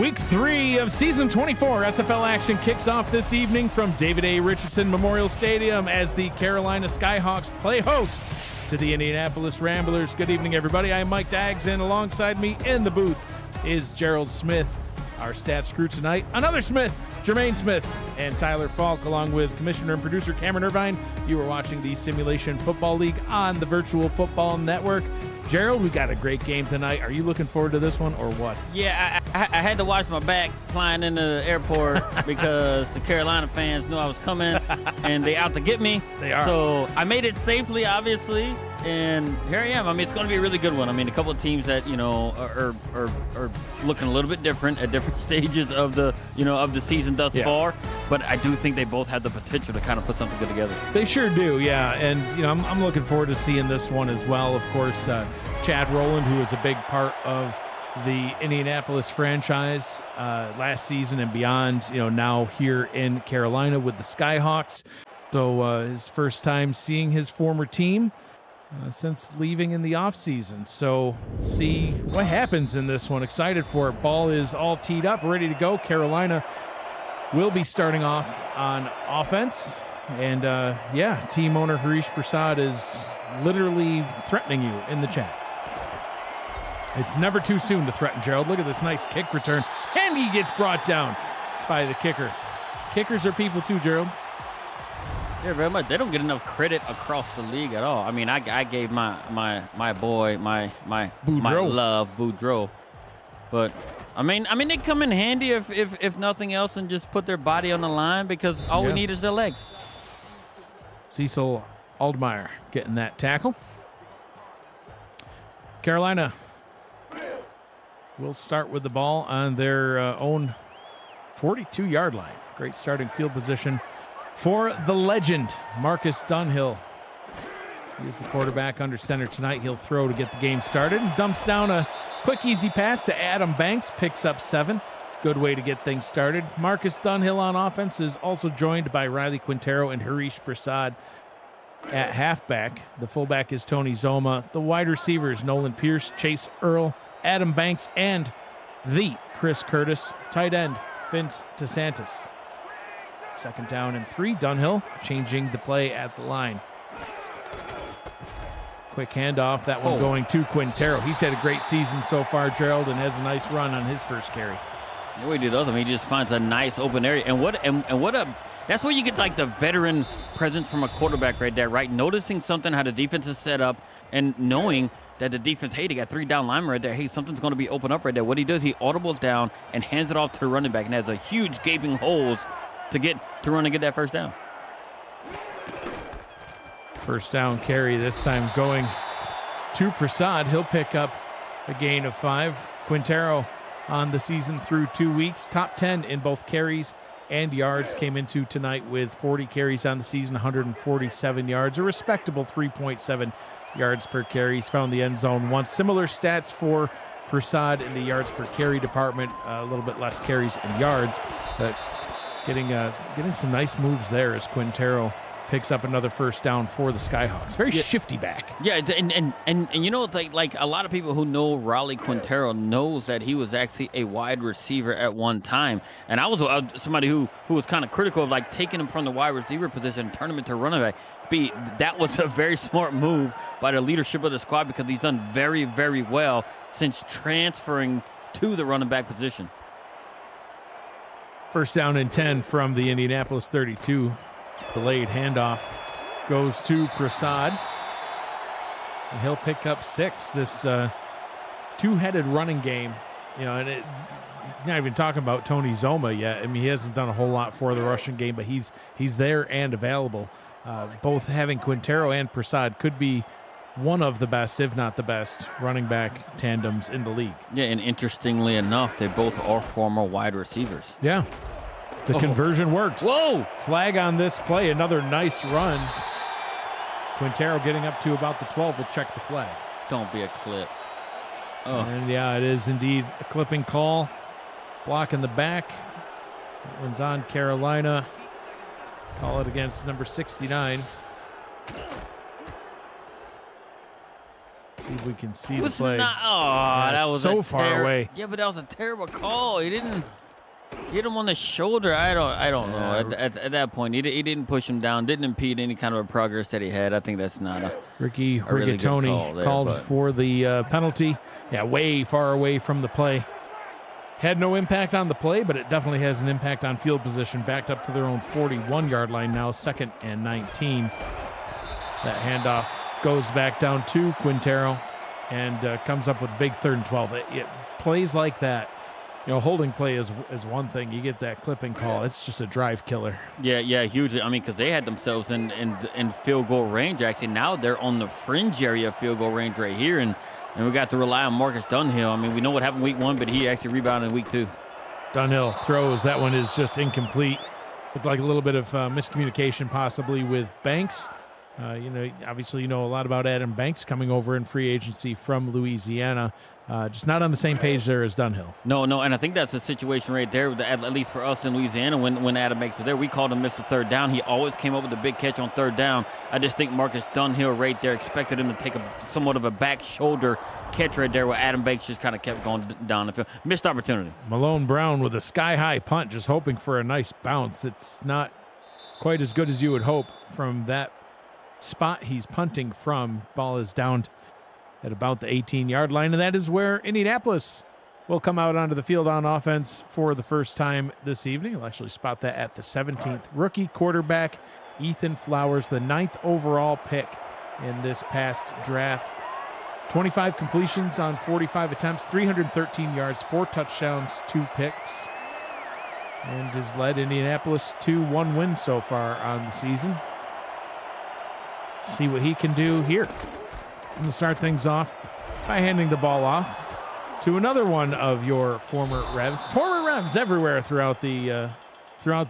Week 3 of Season 24 SFL action kicks off this evening from David A. Richardson Memorial Stadium as the Carolina Skyhawks play host to the Indianapolis Ramblers. Good evening, everybody. I'm Mike Daggs, and alongside me in the booth is Gerald Smith. Our stats crew tonight, another Smith, Jermaine Smith, and Tyler Falk, along with Commissioner and producer Cameron Irvine. You are watching the Simulation Football League on the Virtual Football Network. Gerald, we got a great game tonight. Are you looking forward to this one or what? Yeah, I had to watch my back flying into the airport because the Carolina fans knew I was coming and they out to get me. They are. So I made it safely, obviously, and here I am. I mean, it's going to be a really good one. I mean, a couple of teams that, you know, are looking a little bit different at different stages of the, you know, of the season thus far. But I do think they both have the potential to kind of put something good together. They sure do, yeah. And, you know, I'm looking forward to seeing this one as well. Of course, Chad Rowland, who is a big part of the Indianapolis franchise last season and beyond, you know, now here in Carolina with the Skyhawks. So his first time seeing his former team since leaving in the offseason. So let's see what happens in this one. Excited for it. Ball is all teed up, ready to go. Carolina will be starting off on offense. And, yeah, team owner Harish Prasad is literally threatening you in the chat. It's never too soon to threaten, Gerald. Look at this nice kick return. And he gets brought down by the kicker. Kickers are people too, Gerald. Yeah, very much. They don't get enough credit across the league at all. I mean, I gave my boy, my love, Boudreaux. But I mean they come in handy if nothing else and just put their body on the line because all we need is their legs. Cecil Aldmeyer getting that tackle. Carolina will start with the ball on their own 42-yard line. Great starting field position for the legend, Marcus Dunhill. He is the quarterback under center tonight. He'll throw to get the game started and dumps down a quick, easy pass to Adam Banks, picks up 7. Good way to get things started. Marcus Dunhill on offense is also joined by Riley Quintero and Harish Prasad at halfback. The fullback is Tony Zoma. The wide receivers, Nolan Pierce, Chase Earl, Adam Banks, and the Chris Curtis. Tight end, Vince DeSantis. 2nd down and 3. Dunhill changing the play at the line. Quick handoff, that one going to Quintero. He's had a great season so far, Gerald, and has a nice run on his first carry. The way he does, I mean, he just finds a nice open area. And what a that's where you get like the veteran presence from a quarterback right there, right? Noticing something, how the defense is set up, and knowing that the defense, hey, they got 3 down linemen right there. Hey, something's going to be open up right there. What he does, he audibles down and hands it off to the running back and has a huge gaping holes to run and get that first down. First down carry this time going to Prasad. He'll pick up a gain of 5. Quintero on the season through 2 weeks. Top 10 in both carries and yards. Came into tonight with 40 carries on the season, 147 yards, a respectable 3.7 yards per carry. He's found the end zone once. Similar stats for Prasad in the yards per carry department. A little bit less carries and yards, but getting some nice moves there as Quintero picks up another first down for the Skyhawks. Very shifty back. Yeah, and you know, it's like a lot of people who know Raleigh Quintero knows that he was actually a wide receiver at one time. And I was somebody who was kind of critical of like taking him from the wide receiver position and turning him into running back. That was a very smart move by the leadership of the squad because he's done very, very well since transferring to the running back position. First down and 10 from the Indianapolis 32. Delayed handoff goes to Prasad. And he'll pick up 6. This two-headed running game, you know, and you're not even talking about Tony Zoma yet. I mean, he hasn't done a whole lot for the rushing game, but he's there and available. Both having Quintero and Prasad could be one of the best, if not the best, running back tandems in the league. Yeah, and interestingly enough, they both are former wide receivers. Yeah. The conversion works. Whoa! Flag on this play. Another nice run. Quintero getting up to about the 12 will check the flag. Don't be a clip. Oh. And yeah, it is indeed a clipping call. Block in the back. That one's on Carolina. Call it against number 69. See if we can see It the was play. not. Oh, Yeah, that was so far away. Yeah, but that was a terrible call. He didn't hit him on the shoulder. I don't know. At that point, he didn't push him down. Didn't impede any kind of a progress that he had. I think that's not a Ricky a really good Rigatoni call there, called but- for the penalty. Yeah, way far away from the play. Had no impact on the play, but it definitely has an impact on field position. Backed up to their own 41-yard line now, 2nd and 19. That handoff goes back down to Quintero and comes up with a big 3rd and 12. It plays like that. You know, holding play is one thing. You get that clipping call. It's just a drive killer. Yeah, hugely. I mean, because they had themselves in field goal range. Actually, now they're on the fringe area of field goal range right here, and we got to rely on Marcus Dunhill. I mean, we know what happened week 1, but he actually rebounded in week 2. Dunhill throws. That one is just incomplete. Looked like a little bit of miscommunication possibly with Banks. Obviously, you know a lot about Adam Banks coming over in free agency from Louisiana. Just not on the same page there as Dunhill. No, and I think that's the situation right there, at least for us in Louisiana, when Adam Banks was there. We called him Mr. Third Down. He always came up with a big catch on 3rd down. I just think Marcus Dunhill right there expected him to take somewhat of a back shoulder catch right there, where Adam Banks just kind of kept going down the field. Missed opportunity. Malone Brown with a sky-high punt, just hoping for a nice bounce. It's not quite as good as you would hope from that spot he's punting from. Ball is down at about the 18-yard line, and that is where Indianapolis will come out onto the field on offense for the first time this evening. We'll actually spot that at the 17th. Rookie quarterback Ethan Flowers, the 9th overall pick in this past draft. 25 completions on 45 attempts, 313 yards, 4 touchdowns, 2 picks, and has led Indianapolis to 1 win so far on the season. See what he can do here. I'm going to start things off by handing the ball off to another one of your former Revs. Former Revs everywhere throughout the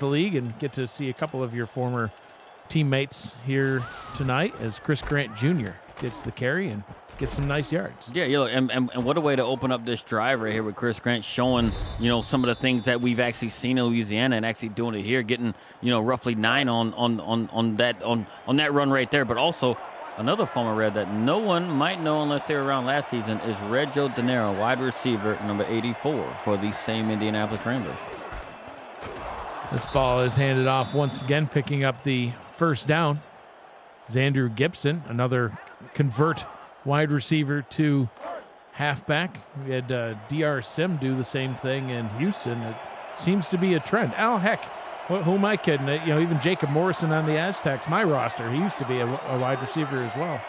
league, and get to see a couple of your former teammates here tonight as Chris Grant Jr. gets the carry and gets some nice yards. Yeah, and what a way to open up this drive right here with Chris Grant showing, some of the things that we've actually seen in Louisiana and actually doing it here, getting, roughly 9 on that run right there. But also another former Red that no one might know unless they were around last season is Reggio De Niro, wide receiver, number 84 for the same Indianapolis Ramblers. This ball is handed off once again, picking up the first down. Xandru Gibson, another convert wide receiver to halfback. We had DR Sim do the same thing in Houston. It seems to be a trend. Oh, heck, who am I kidding? Even Jacob Morrison on the Aztecs, my roster, he used to be a wide receiver as well.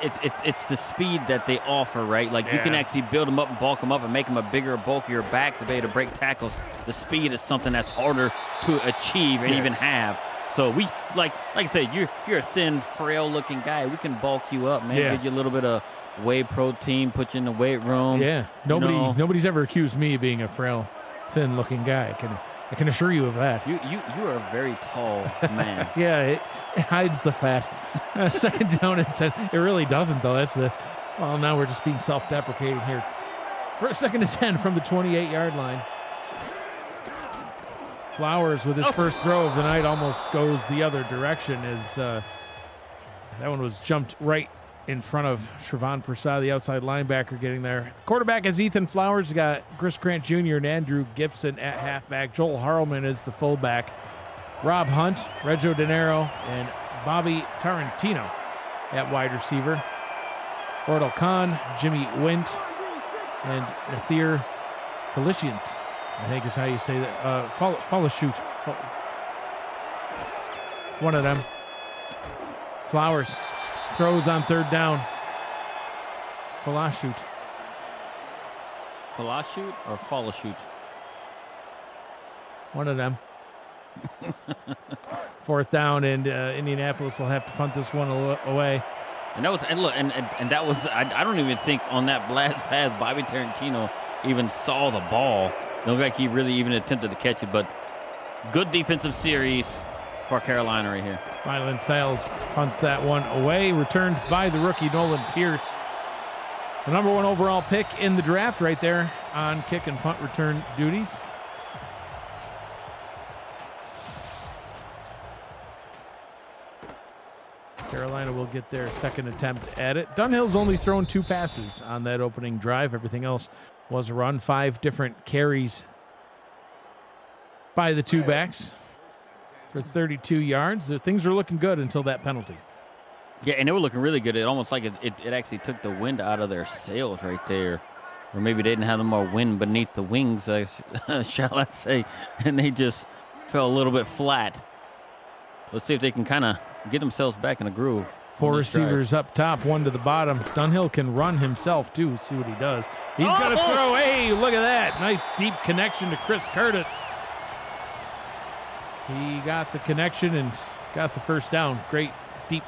It's the speed that they offer, right? Like, you can actually build them up and bulk them up and make them a bigger, bulkier back to be able to break tackles. The speed is something that's harder to achieve and even have. So we, like I said, you're a thin, frail-looking guy. We can bulk you up, man. Give you a little bit of whey protein, put you in the weight room. Yeah, nobody's ever accused me of being a frail, thin-looking guy. I can assure you of that. You are a very tall man. Yeah, it hides the fat. 2nd down and 10. It really doesn't, though. Now we're just being self-deprecating here. For 2nd and 10 from the 28-yard line. Flowers with his first throw of the night almost goes the other direction as that one was jumped right in front of Shrevon Prasad, the outside linebacker, getting there. The quarterback is Ethan Flowers. Got Chris Grant Jr. and Andrew Gibson at halfback. Joel Harleman is the fullback. Rob Hunt, Reggio De Niro, and Bobby Tarantino at wide receiver. Ordal Khan, Jimmy Wint, and Nathir Feliciant, I think is how you say that. Follow-shoot. One of them. Flowers throws on 3rd down. Follow-shoot. Follow-shoot or follow-shoot? One of them. 4th down, and Indianapolis will have to punt this one away. And that was, that was, I don't even think on that blast pass Bobby Tarantino even saw the ball. Don't look like he really even attempted to catch it, but good defensive series for Carolina right here. Ryland Thales punts that one away, returned by the rookie Nolan Pierce. The number 1 overall pick in the draft right there on kick and punt return duties. Carolina will get their second attempt at it. Dunhill's only thrown 2 passes on that opening drive. Everything else was a run. 5 different carries by the 2 backs for 32 yards. Things were looking good until that penalty. Yeah, and they were looking really good. It almost like it actually took the wind out of their sails right there. Or maybe they didn't have more wind beneath the wings, shall I say. And they just fell a little bit flat. Let's see if they can kind of get themselves back in a groove. 4 receivers up top, 1 to the bottom. Dunhill can run himself, too. See what he does. He's going to throw. Hey, look at that. Nice deep connection to Chris Curtis. He got the connection and got the first down. Great deep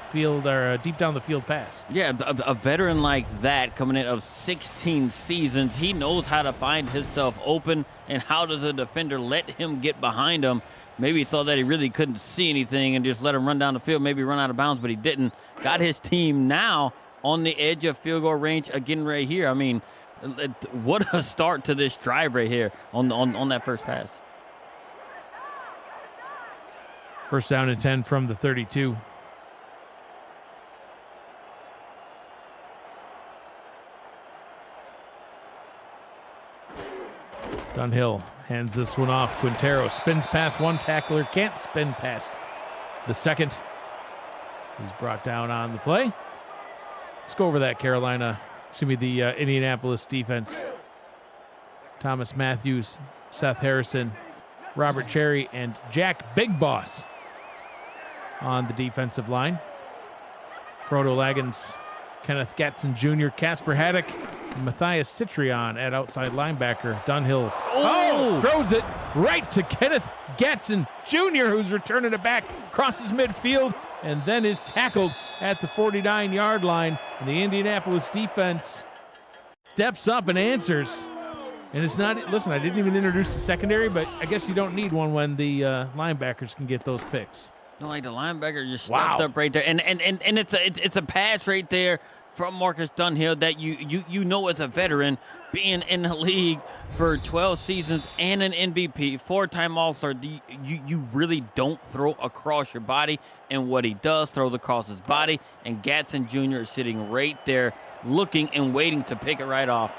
down the field pass. Yeah, a veteran like that coming in of 16 seasons, he knows how to find himself open and how does a defender let him get behind him. Maybe he thought that he really couldn't see anything and just let him run down the field, maybe run out of bounds, but he didn't. Got his team now on the edge of field goal range again right here. I mean, what a start to this drive right here on that first pass. First down and 10 from the 32. Dunhill hands this one off. Quintero spins past one tackler, can't spin past the second. He's brought down on the play. Let's go over that the Indianapolis defense. Thomas Matthews, Seth Harrison, Robert Cherry, and Jack Big Boss on the defensive line. Frodo Laggins, Kenneth Gatson Jr., Casper Haddock, and Matthias Citrion at outside linebacker. Dunhill throws it right to Kenneth Gatson Jr., who's returning it back, crosses midfield, and then is tackled at the 49-yard line. And the Indianapolis defense steps up and answers. And it's not, listen, I didn't even introduce the secondary, but I guess you don't need one when the linebackers can get those picks. No, like the linebacker just stepped up right there, and it's a pass right there from Marcus Dunhill that you know as a veteran, being in the league for 12 seasons and an MVP, 4-time All-Star. You really don't throw across your body, and what he does, throws across his body, and Gatson Jr. is sitting right there, looking and waiting to pick it right off.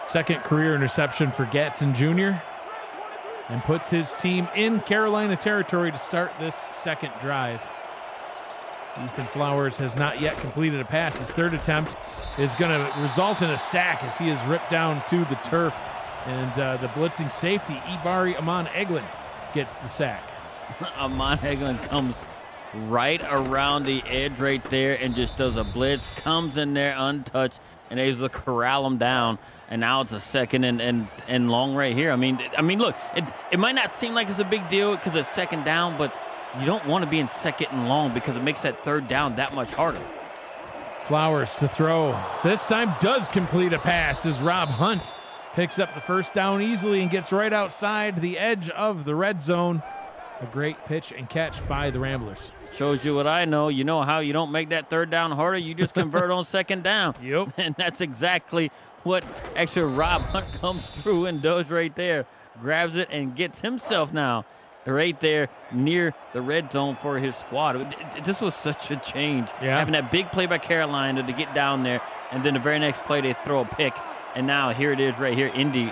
Second career interception for Gatson Jr. and puts his team in Carolina territory to start this second drive. Ethan Flowers has not yet completed a pass. His third attempt is going to result in a sack as he is ripped down to the turf. And the blitzing safety, Ibari Amon Eglin, gets the sack. Amon Eglin comes right around the edge right there and just does a blitz, comes in there untouched, and able to corral him down. And now it's a second and long right here. I mean, look, it might not seem like it's a big deal because it's second down, but you don't want to be in second and long because it makes that third down that much harder. Flowers to throw. This time does complete a pass as Rob Hunt picks up the first down easily and gets right outside the edge of the red zone. A great pitch and catch by the Ramblers. Shows you what I know. You know how you don't make that third down harder. You just convert on second down. Yep. And that's exactly what actually Rob Hunt comes through and does right there. Grabs it and gets himself now right there near the red zone for his squad. This was such a change. Yeah. Having that big play by Carolina to get down there, and then the very next play they throw a pick, and now here it is right here, Indy,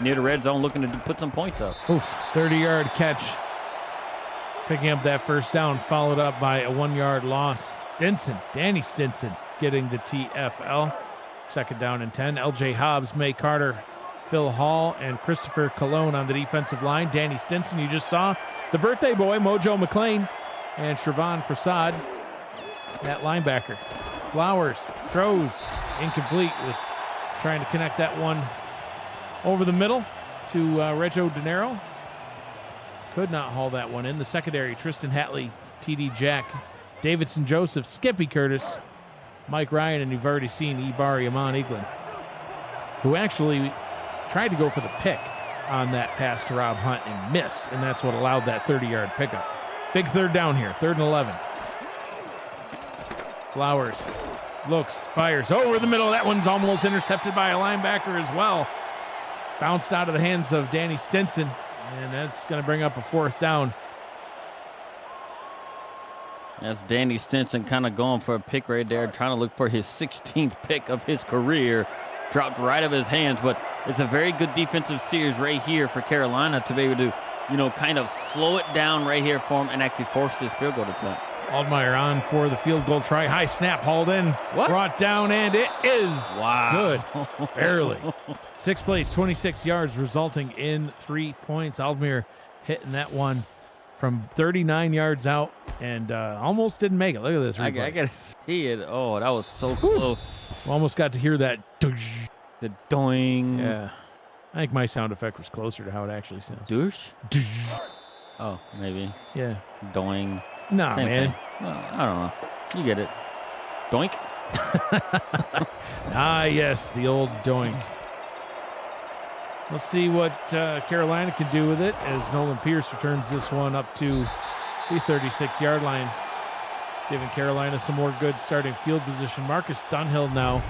near the red zone looking to put some points up. 30-yard catch. Picking up that first down, followed up by a 1-yard loss. Danny Stinson getting the TFL. Second down and 10. LJ Hobbs, May Carter, Phil Hall, and Christopher Colon on the defensive line. Danny Stinson, you just saw the birthday boy, Mojo McClain, and Shrevon Prasad at linebacker. Flowers throws incomplete. Was trying to connect that one over the middle to Reggio Dinero. Could not haul that one in. The secondary, Tristan Hatley, TD Jack, Davidson Joseph, Skippy Curtis, Mike Ryan, and you've already seen Ibari Amon Eglin, who actually tried to go for the pick on that pass to Rob Hunt and missed, and that's what allowed that 30-yard pickup. Big third down here, 3rd and 11. Flowers looks, fires over the middle. That one's almost intercepted by a linebacker as well. Bounced out of the hands of Danny Stinson, and that's going to bring up a 4th down. That's Danny Stinson kind of going for a pick right there, trying to look for his 16th pick of his career. Dropped right out of his hands, but it's a very good defensive series right here for Carolina to be able to, kind of slow it down right here for him and actually force this field goal attempt. Altmaier on for the field goal try. High snap, hauled in, brought down, and it is good. Barely. 6 plays, 26 yards, resulting in 3 points. Altmaier hitting that one from 39 yards out and almost didn't make it. Look at this replay. I got to see it. Oh, that was so close. We almost got to hear that. The doing. Yeah. I think my sound effect was closer to how it actually sounds. Douche? Oh, maybe. Yeah. Doing. Nah, Same man. thing. Well, I don't know. You get it. Doink. Yes, the old doink. Let's see what Carolina can do with it as Nolan Pierce returns this one up to the 36-yard line, giving Carolina some more good starting field position. Marcus Dunhill now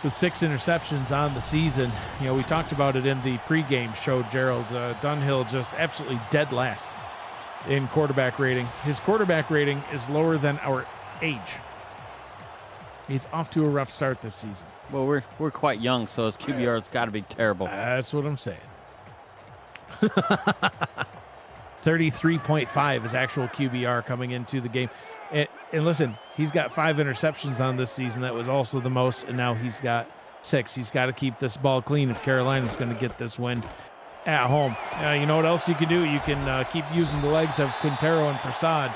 with 6 interceptions on the season. We talked about it in the pregame show, Gerald. Dunhill just absolutely dead last in quarterback rating. His quarterback rating is lower than our age. He's off to a rough start this season. Well, we're quite young, so his QBR's got to be terrible. That's what I'm saying. 33.5 is actual QBR coming into the game. And listen, he's got 5 interceptions on this season. That was also the most, and now he's got 6. He's got to keep this ball clean if Carolina's going to get this win at home. You know what else you can do? You can keep using the legs of Quintero and Prasad.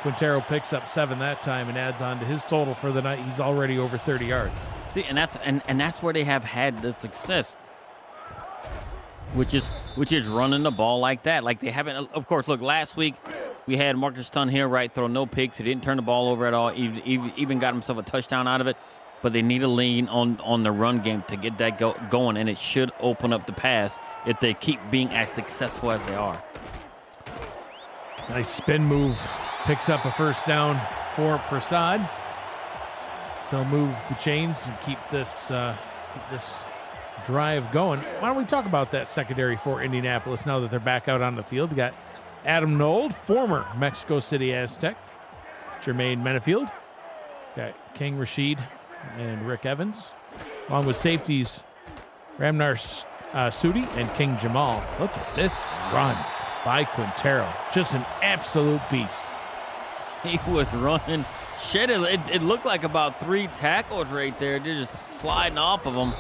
Quintero picks up 7 that time and adds on to his total for the night. He's already over 30 yards. See, and that's where they have had the success, which is running the ball like that. Like they haven't. Of course, look, last week we had Marcus Dunhill, right, throw no picks. He didn't turn the ball over at all. Even got himself a touchdown out of it. But they need to lean on the run game to get that going, and it should open up the pass if they keep being as successful as they are. Nice spin move. Picks up a first down for Prasad. So he'll move the chains and keep this drive going. Why don't we talk about that secondary for Indianapolis now that they're back out on the field? We got Adam Nold, former Mexico City Aztec. Jermaine Menefield. Got King Rashid and Rick Evans. Along with safeties Ramnar Sudi and King Jamal. Look at this run by Quintero. Just an absolute beast. He was running, shedding. It looked like about 3 tackles right there. They're just sliding off of him.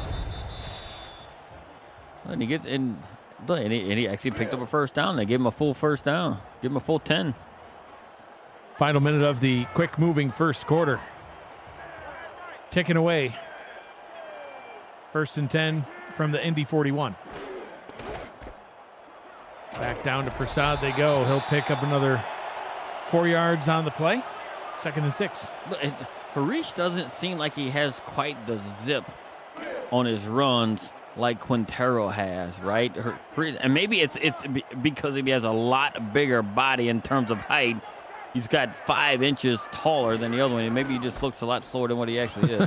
And he actually picked up a first down. They gave him a full first down. Give him a full 10. Final minute of the quick-moving first quarter. Ticking away. 1st and 10 from the Indy 41. Back down to Prasad they go. He'll pick up another 4 yards on the play. 2nd and 6. Harish doesn't seem like he has quite the zip on his runs like Quintero has, right? And maybe it's because he has a lot bigger body in terms of height. He's got 5 inches taller than the other one. And maybe he just looks a lot slower than what he actually is.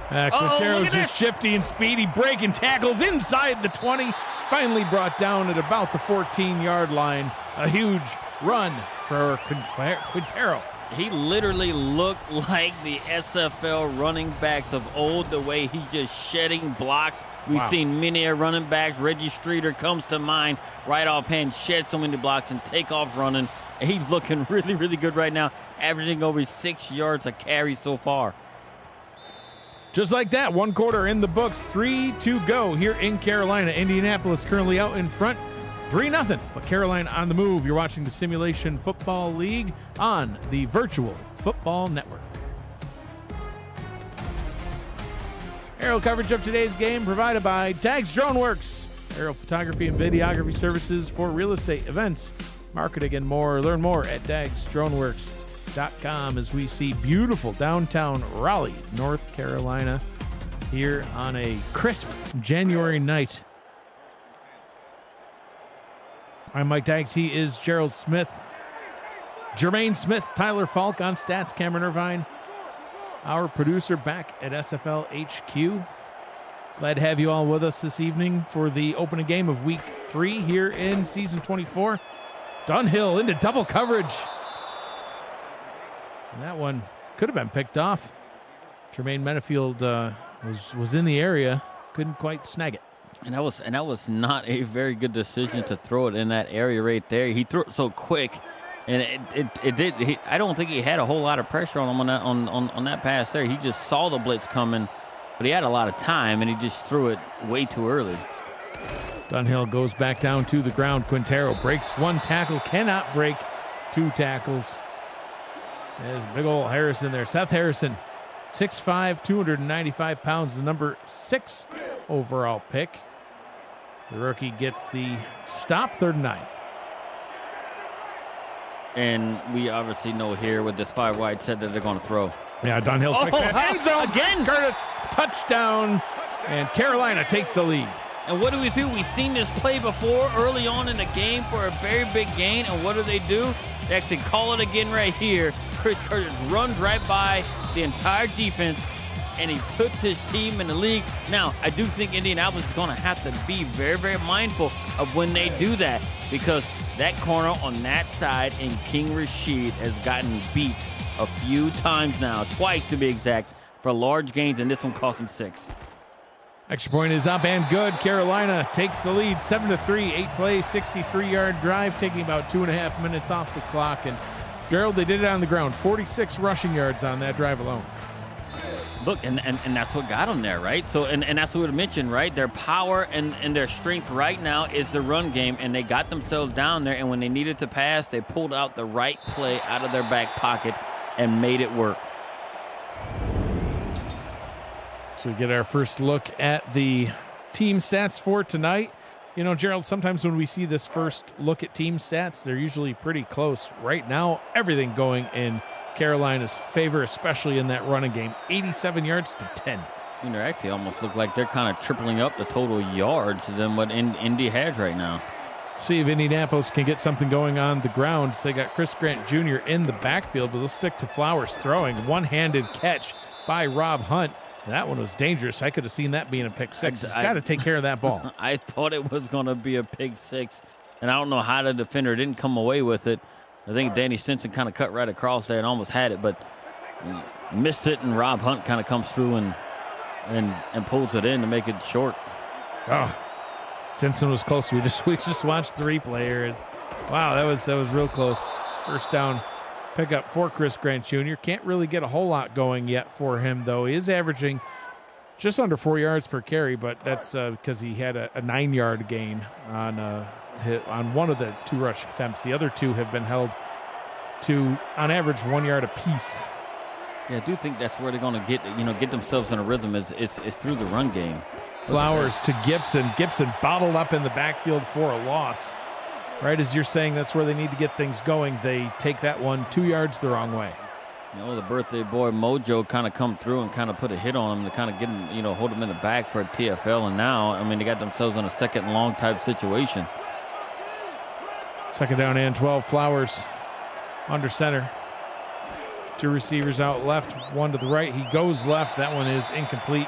Quintero's just shifty and speedy, breaking tackles inside the 20. Finally brought down at about the 14-yard line. A huge run for Quintero. He literally looked like the SFL running backs of old, the way he's just shedding blocks. We've seen many running backs. Reggie Streeter comes to mind right offhand, shed so many blocks and take off running. And he's looking really, really good right now, averaging over 6 yards a carry so far. Just like that, 1 quarter in the books, 3 to go here in Carolina. Indianapolis currently out in front, 3-0. But Carolina on the move. You're watching the Simulation Football League on the Virtual Football Network. Aerial coverage of today's game provided by Tags Drone Works. Aerial photography and videography services for real estate, events, marketing, and more. Learn more at dagsdroneworks.com as we see beautiful downtown Raleigh, North Carolina here on a crisp January night. I'm Mike Dags. He is Gerald Smith. Jermaine Smith, Tyler Falk on stats, Cameron Irvine, our producer back at SFL HQ. Glad to have you all with us this evening for the opening game of week 3 here in season 24. Dunhill into double coverage. And that one could have been picked off. Jermaine Menafield was in the area, couldn't quite snag it. And that was not a very good decision to throw it in that area right there. He threw it so quick, and it did. I don't think he had a whole lot of pressure on him on that pass there. He just saw the blitz coming, but he had a lot of time, and he just threw it way too early. Dunhill goes back down to the ground. Quintero breaks one tackle, cannot break two tackles. There's big old Harrison there. Seth Harrison, 6'5", 295 pounds, the number 6 overall pick. The rookie gets the stop, 3rd and 9. And we obviously know here with this 5 wide set that they're going to throw. Yeah, Dunhill, quick pass, end zone, again, Curtis, touchdown, and Carolina takes the lead. And what do? We've seen this play before early on in the game for a very big gain, and what do? They actually call it again right here. Chris Curtis runs right by the entire defense, and he puts his team in the league. Now, I do think Indianapolis is going to have to be very, very mindful of when they do that, because that corner on that side in King Rashid has gotten beat a few times now, twice to be exact, for large gains, and this one cost him 6. Extra point is up and good. Carolina takes the lead, 7-3, 8 plays, 63-yard drive, taking about 2.5 minutes off the clock. And Gerald, they did it on the ground, 46 rushing yards on that drive alone. Look, and that's what got them there, right? So, and that's what we mentioned, right? Their power and their strength right now is the run game, and they got themselves down there, and when they needed to pass, they pulled out the right play out of their back pocket and made it work. So we get our first look at the team stats for tonight. You know, Gerald, sometimes when we see this first look at team stats, they're usually pretty close. Right now, everything going in Carolina's favor, especially in that running game. 87 yards to 10. And they actually almost look like they're kind of tripling up the total yards than what Indy has right now. See if Indianapolis can get something going on the ground. So they got Chris Grant Jr. in the backfield, but let's stick to Flowers throwing. One-handed catch by Rob Hunt. That one was dangerous. I could have seen that being a pick six. He's got to take care of that ball. I thought it was going to be a pick six, and I don't know how the defender didn't come away with it. I think Danny Stinson kind of cut right across there and almost had it, but missed it, and Rob Hunt kind of comes through and pulls it in to make it short. Oh, Stinson was close. We just watched the replay here. Wow, that was real close. First down pickup for Chris Grant Jr. Can't really get a whole lot going yet for him, though. He is averaging just under 4 yards per carry, but that's because he had a 9-yard gain on one of the 2 rush attempts. The other 2 have been held to, on average, 1 yard apiece. Yeah, I do think that's where they're going to get themselves in a rhythm is through the run game. Flowers to Gibson. Gibson bottled up in the backfield for a loss. Right as you're saying, that's where they need to get things going. They take that one 2 yards the wrong way. You know, the birthday boy Mojo kind of come through and kind of put a hit on him to kind of get him, hold him in the back for a TFL. And now, I mean, they got themselves in a second and long type situation. Second down and 12. Flowers under center. 2 receivers out left, 1 to the right. He goes left. That one is incomplete.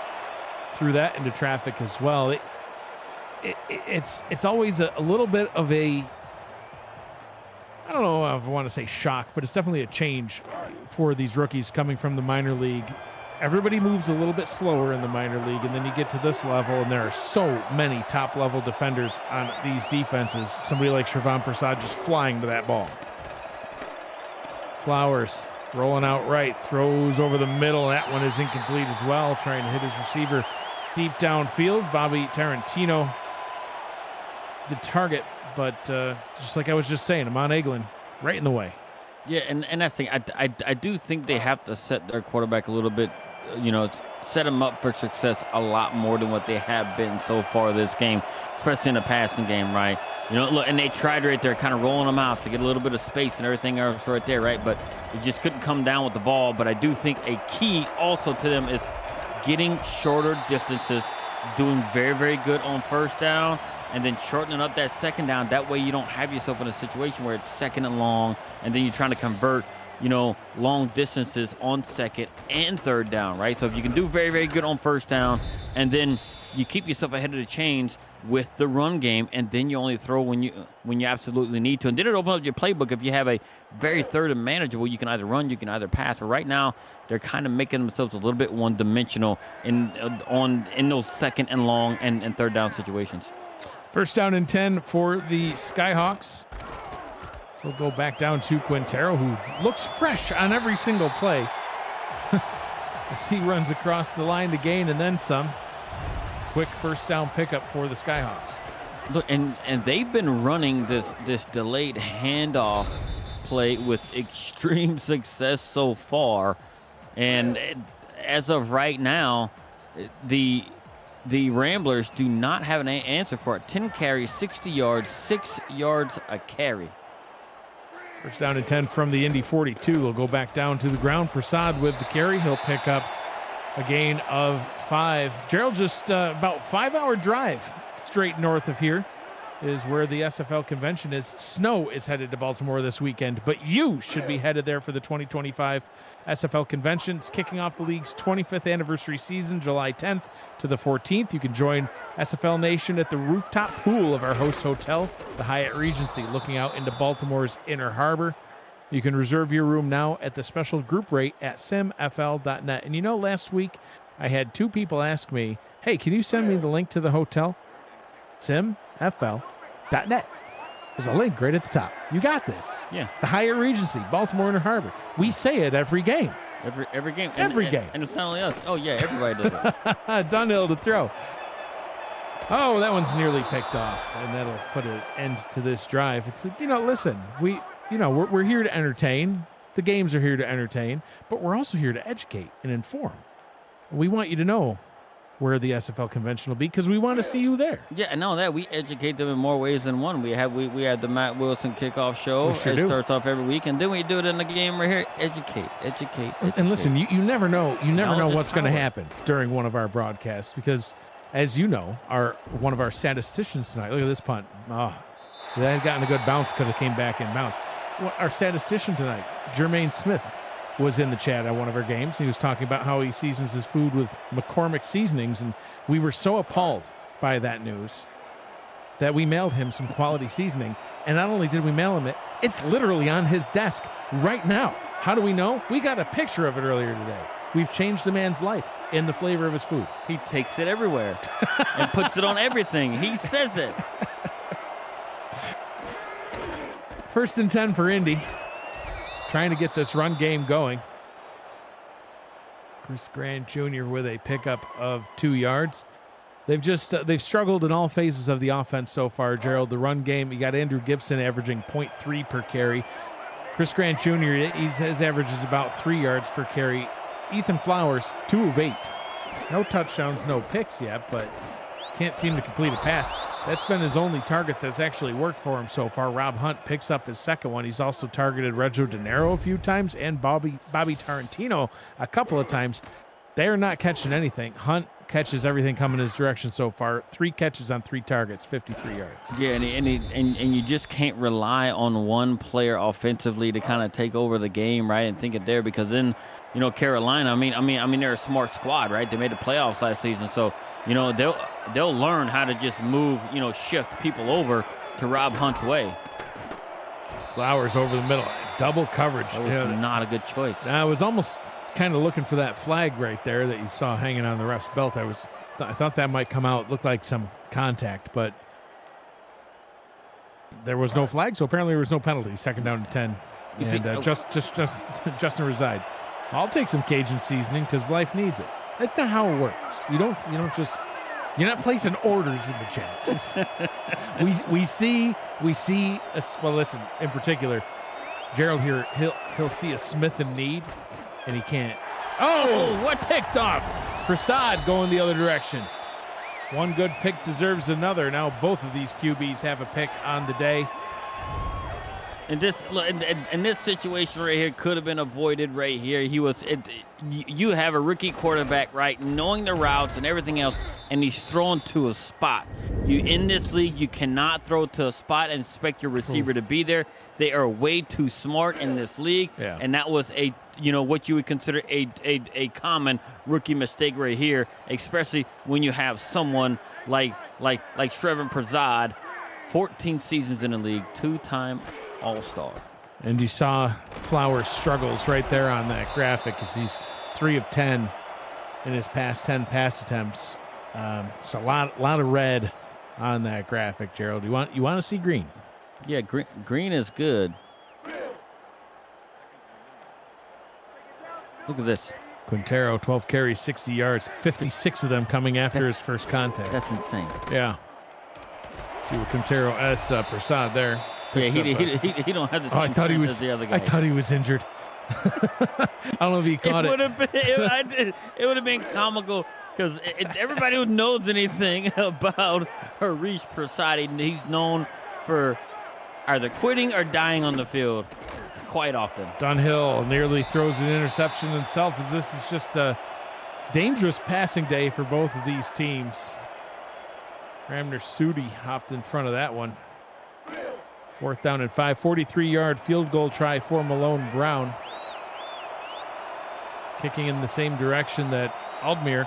Threw that into traffic as well. It's always a little bit of a, I don't know if I want to say shock, but it's definitely a change for these rookies coming from the minor league. Everybody moves a little bit slower in the minor league, and then you get to this level, and there are so many top-level defenders on these defenses. Somebody like Shervon Prasad just flying to that ball. Flowers rolling out right, throws over the middle. That one is incomplete as well, trying to hit his receiver deep downfield. Bobby Tarantino, the target, but just like I was just saying, Amon Eglin right in the way. Yeah, and that's the thing. I do think they have to set their quarterback a little bit, set him up for success a lot more than what they have been so far this game, especially in the passing game, right? Look, and they tried right there, kind of rolling them out to get a little bit of space and everything else right there, right? But it just couldn't come down with the ball. But I do think a key also to them is getting shorter distances, doing very, very good on first down, and then shortening up that second down. That way you don't have yourself in a situation where it's second and long, and then you're trying to convert long distances on second and third down, right? So if you can do very, very good on first down, and then you keep yourself ahead of the chains with the run game, and then you only throw when you absolutely need to. And then it opens up your playbook. If you have a very third and manageable, you can either run, you can either pass. But right now, they're kind of making themselves a little bit one-dimensional in those second and long and third down situations. First down and 10 for the Skyhawks. So we'll go back down to Quintero, who looks fresh on every single play as he runs across the line to gain and then some. Quick first down pickup for the Skyhawks. Look, and they've been running this delayed handoff play with extreme success so far. And as of right now, the Ramblers do not have an answer for it. 10 carries, 60 yards, 6 yards a carry. First down and 10 from the Indy 42. They'll go back down to the ground. Prasad with the carry. He'll pick up a gain of 5. Gerald, just about 5-hour drive straight north of here is where the SFL convention is. Snow is headed to Baltimore this weekend, but you should be headed there for the 2025 SFL convention. It's kicking off the league's 25th anniversary season, July 10th to the 14th. You can join SFL Nation at the rooftop pool of our host hotel, the Hyatt Regency, looking out into Baltimore's Inner Harbor. You can reserve your room now at the special group rate at simfl.net. And last week I had 2 people ask me, hey, can you send me the link to the hotel? simfl.net. There's a link right at the top. You got this. Yeah. The Hyatt Regency, Baltimore Inner Harbor. We say it every game. Every game. Every game. And it's not only us. Oh, yeah, everybody does it. Dunhill to throw. Oh, that one's nearly picked off, and that'll put an end to this drive. It's listen, we're here to entertain. The games are here to entertain, but we're also here to educate and inform. We want you to know where the SFL convention will be because we want to see you there. Yeah, and not that we educate them in more ways than one. We had the Matt Wilson kickoff show. It starts off every week, and then we do it in the game right here. Educate. And listen, you never know. You never know what's going to happen during one of our broadcasts because, as you know, one of our statisticians tonight. Look at this punt. Oh, that had gotten a good bounce because it came back in bounce. Our statistician tonight, Jermaine Smith, was in the chat at one of our games. He was talking about how he seasons his food with McCormick seasonings, and we were so appalled by that news that we mailed him some quality seasoning. And not only did we mail him it, it's literally on his desk right now. How do we know? We got a picture of it earlier today. We've changed the man's life in the flavor of his food. He takes it everywhere and puts it on everything. He says it. First and 10 for Indy. Trying to get this run game going. Chris Grant Jr. with a pickup of 2 yards. They've struggled in all phases of the offense so far, Gerald. The run game, you got Andrew Gibson averaging 0.3 per carry. Chris Grant Jr., his average is about 3 yards per carry. Ethan Flowers, 2 of 8. No touchdowns, no picks yet, but can't seem to complete a pass. That's been his only target that's actually worked for him so far. Rob Hunt picks up his second one. He's also targeted Reggio De Niro a few times and Bobby Tarantino a couple of times. They're not catching anything. Hunt catches everything coming his direction so far. 3 catches on 3 targets, 53 yards. Yeah, and you just can't rely on one player offensively to kind of take over the game, right, and think it there, because then, Carolina, I mean, they're a smart squad, right? They made the playoffs last season, so they'll learn how to just move, shift people over to Rob Hunt's way. Flowers over the middle, double coverage. That was not a good choice. I was almost kind of looking for that flag right there that you saw hanging on the ref's belt. I thought that might come out. It looked like some contact, but there was no flag, so apparently there was no penalty. Second down and 10. Just Justin Reside. I'll take some Cajun seasoning because life needs it. That's not how it works. You don't just. You're not placing orders in the chat. we see. Well, listen. In particular, Gerald here. He'll see a Smith in need, and he can't. Oh, what picked off? Prasad going the other direction. One good pick deserves another. Now both of these QBs have a pick on the day. And this situation right here could have been avoided right here. You have a rookie quarterback, right, knowing the routes and everything else, and he's thrown to a spot. In this league, you cannot throw to a spot and expect your receiver to be there. They are way too smart in this league, and that was what you would consider a common rookie mistake right here, especially when you have someone like Shrevin Prasad, 14 seasons in the league, 2-time All-Star. And you saw Flowers' struggles right there on that graphic as he's 3 of 10 in his past 10 pass attempts. It's a lot of red on that graphic, Gerald. You want to see green? Yeah, green is good. Look at this. Quintero, 12 carries, 60 yards, 56 of them coming after his first contact. That's insane. Yeah. See what Quintero Prasad there. Yeah, he don't have the same as the other guy. I thought he was injured. I don't know if he caught it. It would have been comical because everybody who knows anything about Harish Prasad, he's known for either quitting or dying on the field quite often. Dunhill nearly throws an interception himself, as this is just a dangerous passing day for both of these teams. Ramner Sudi hopped in front of that one. 4th down and 5, 43-yard field goal try for Malone Brown. Kicking in the same direction that Aldmere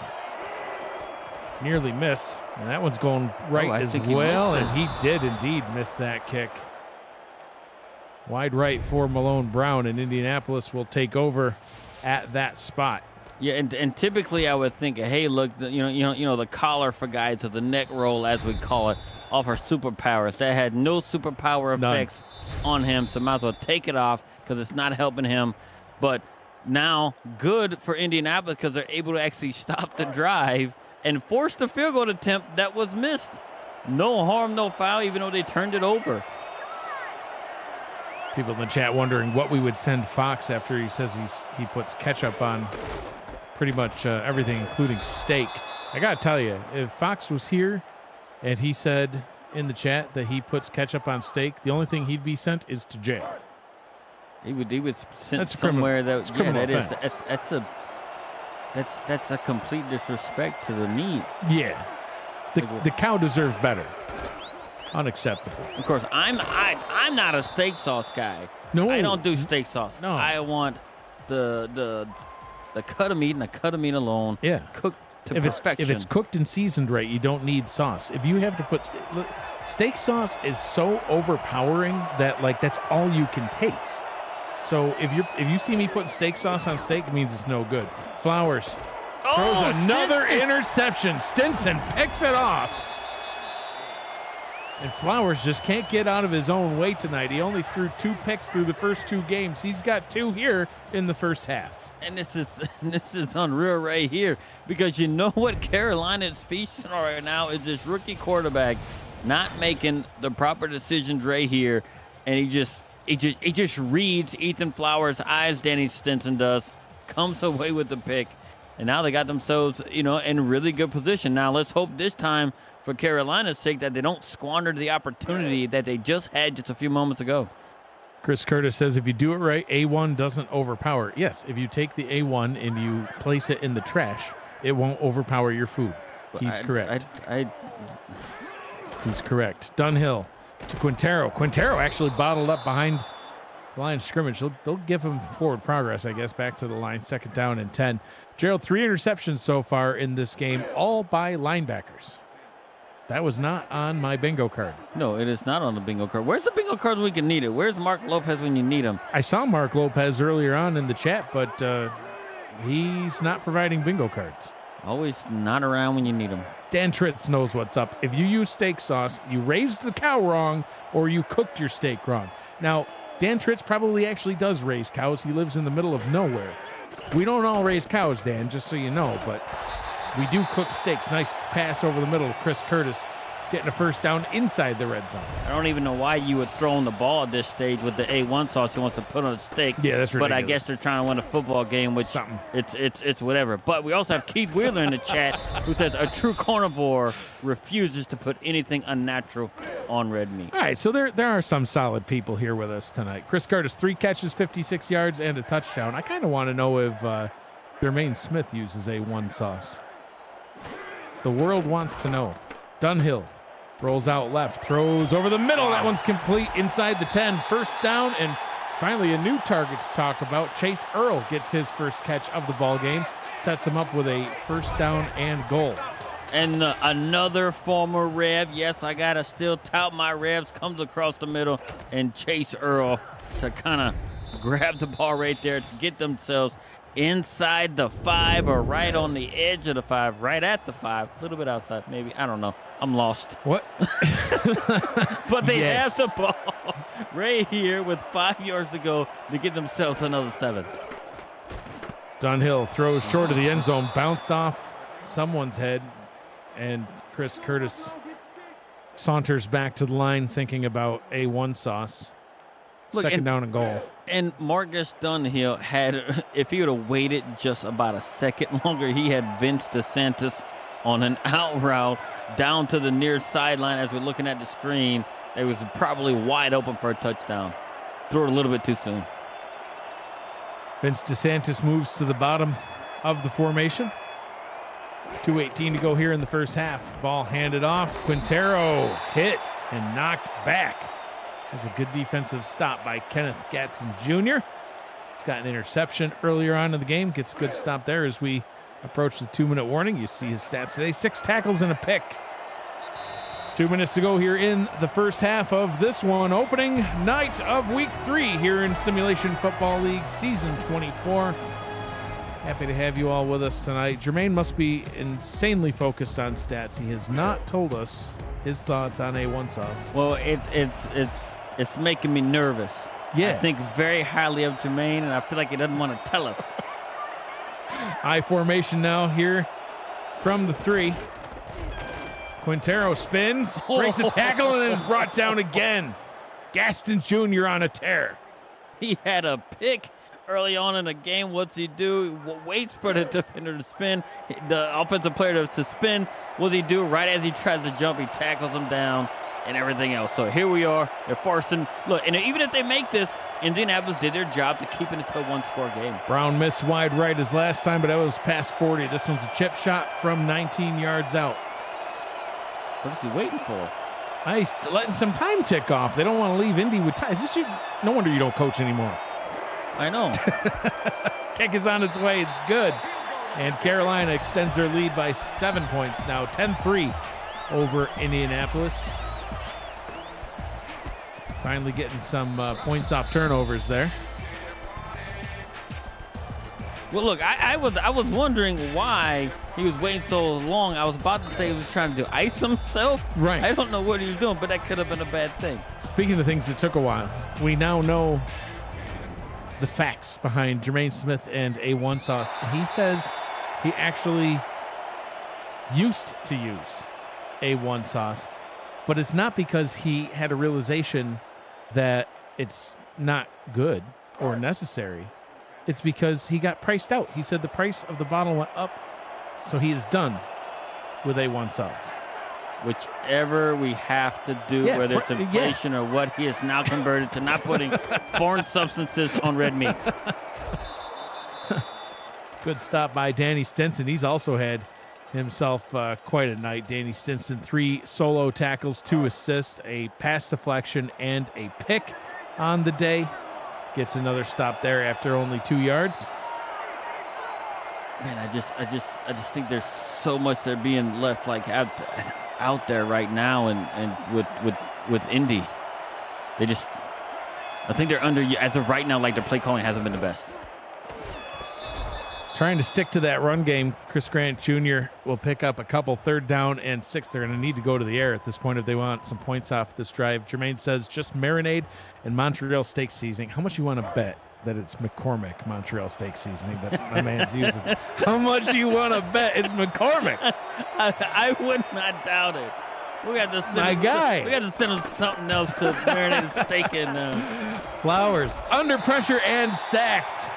nearly missed. And that one's going right as well, and he did indeed miss that kick. Wide right for Malone Brown, and Indianapolis will take over at that spot. Yeah, and typically I would think, hey, look, the collar for guys, or the neck roll as we call it, offers superpowers. That had no superpower effects on him, so might as well take it off because it's not helping him. But now, good for Indianapolis because they're able to actually stop the drive and force the field goal attempt that was missed. No harm, no foul, even though they turned it over. People in the chat wondering what we would send Fox after he says he puts ketchup on pretty much everything, including steak. I gotta tell you, if Fox was here and he said in the chat that he puts ketchup on steak, the only thing he'd be sent is to jail. He would sent somewhere that's a complete disrespect to the meat. Yeah, the cow deserves better. Unacceptable. Of course, I'm not a steak sauce guy. No, I don't do steak sauce. No, I want the cut of meat and the cut of meat alone. Yeah, cooked to perfection. If it's cooked and seasoned right, you don't need sauce. If you have to put steak sauce is so overpowering that that's all you can taste. So if you see me putting steak sauce on steak, it means it's no good. Flowers throws another interception. Stinson picks it off. And Flowers just can't get out of his own way tonight. He only threw 2 picks through the first 2 games. He's got 2 here in the first half. And this is unreal right here, because you know what Carolina is feasting on right now is this rookie quarterback not making the proper decisions right here, and he just reads Ethan Flowers' eyes. Danny Stinson does, comes away with the pick, and now they got themselves in really good position. Now let's hope this time, for Carolina's sake, that they don't squander the opportunity that they just had just a few moments ago. Chris Curtis says if you do it right, A1 doesn't overpower. Yes, if you take the A1 and you place it in the trash, it won't overpower your food. He's correct. He's correct. Dunhill to Quintero. Quintero actually bottled up behind the line of scrimmage. They'll give him forward progress, I guess, back to the line. 2nd down and 10. Gerald, 3 interceptions so far in this game, all by linebackers. That was not on my bingo card. No, it is not on the bingo card. Where's the bingo card when we can need it? Where's Mark Lopez when you need him? I saw Mark Lopez earlier on in the chat, but he's not providing bingo cards. Always not around when you need him. Dan Tritz knows what's up. If you use steak sauce, you raised the cow wrong or you cooked your steak wrong. Now, Dan Tritz probably actually does raise cows. He lives in the middle of nowhere. We don't all raise cows, Dan, just so you know, but we do cook steaks. Nice pass over the middle of Chris Curtis getting a first down inside the red zone. I don't even know why you would throw on the ball at this stage with the A1 sauce he wants to put on a stick. Yeah, that's ridiculous. But I guess they're trying to win a football game, which it's whatever. But we also have Keith Wheeler in the chat who says a true carnivore refuses to put anything unnatural on red meat. All right, so there are some solid people here with us tonight. Chris Curtis, 3 catches, 56 yards, and a touchdown. I kind of want to know if Jermaine Smith uses A1 sauce. The world wants to know. Dunhill rolls out left, throws over the middle. That one's complete inside the 10. First down, and finally a new target to talk about. Chase Earl gets his first catch of the ball game, sets him up with a first down and goal. And another former Rev, yes, I got to still tout my Revs, comes across the middle, and Chase Earl to kind of grab the ball right there to get themselves inside the 5 or right on the edge of the 5, right at the 5, a little bit outside, maybe. I don't know. I'm lost. What? But they have the ball right here with 5 yards to go to get themselves another 7. Dunhill throws short of the end zone, bounced off someone's head, and Chris Curtis saunters back to the line thinking about A1 sauce. Look, Second down and goal. And Marcus Dunhill had, if he would have waited just about a second longer, he had Vince DeSantis on an out route down to the near sideline. As we're looking at the screen, it was probably wide open for a touchdown. Threw it a little bit too soon. Vince DeSantis moves to the bottom of the formation. 2:18 to go here in the first half. Ball handed off. Quintero hit and knocked back. There's a good defensive stop by Kenneth Gatson Jr. He's got an interception earlier on in the game. Gets a good stop there as we approach the 2-minute warning. You see his stats today. 6 tackles and a pick. 2 minutes to go here in the first half of this one. Opening night of week 3 here in Simulation Football League Season 24. Happy to have you all with us tonight. Jermaine must be insanely focused on stats. He has not told us his thoughts on A1 sauce. Well, it's making me nervous. Yeah. I think very highly of Jermaine, and I feel like he doesn't want to tell us. I formation now here from the 3. Quintero spins, breaks a tackle, and then is brought down again. Gaston Jr. on a tear. He had a pick early on in the game. What's he do? Waits for the defender to spin, the offensive player to spin. What's he do? Right as he tries to jump, he tackles him down and everything else. So here we are. They're forcing. Look, and even if they make this, Indianapolis did their job to keep it to a 1-score game. Brown missed wide right his last time, but that was past 40. This one's a chip shot from 19 yards out. What is he waiting for? He's letting some time tick off. They don't want to leave Indy with time. No wonder you don't coach anymore. I know. Kick is on its way. It's good. And Carolina extends their lead by 7 points now. 10-3 over Indianapolis. Finally getting some points off turnovers there. Well, look, I was wondering why he was waiting so long. I was about to say he was trying to ice himself. Right. I don't know what he was doing, but that could have been a bad thing. Speaking of things that took a while, we now know the facts behind Jermaine Smith and A1 sauce. He says he actually used to use A1 sauce, but it's not because he had a realization that it's not good or necessary. It's because he got priced out. He said the price of the bottle went up, so he is done with A1 sauce. Whichever we have to do, whether it's inflation or what, he is now converted to not putting foreign substances on red meat. Good stop by Danny Stinson. He's also had himself quite a night. Danny Stinson, 3 solo tackles, 2 assists, a pass deflection, and a pick on the day. Gets another stop there after only 2 yards. Man, I just think there's so much they're being left like out there right now, and with Indy, I think they're under, as of right now, like their play calling hasn't been the best. Trying to stick to that run game. Chris Grant Jr. will pick up a couple 3rd down and 6. They're going to need to go to the air at this point if they want some points off this drive. Jermaine says just marinade and Montreal steak seasoning. How much you want to bet that it's McCormick Montreal steak seasoning that my man's using? How much you want to bet it's McCormick? I would not doubt it. We got to send My him guy. We got to send him something else to marinate his steak in. Flowers under pressure and sacked.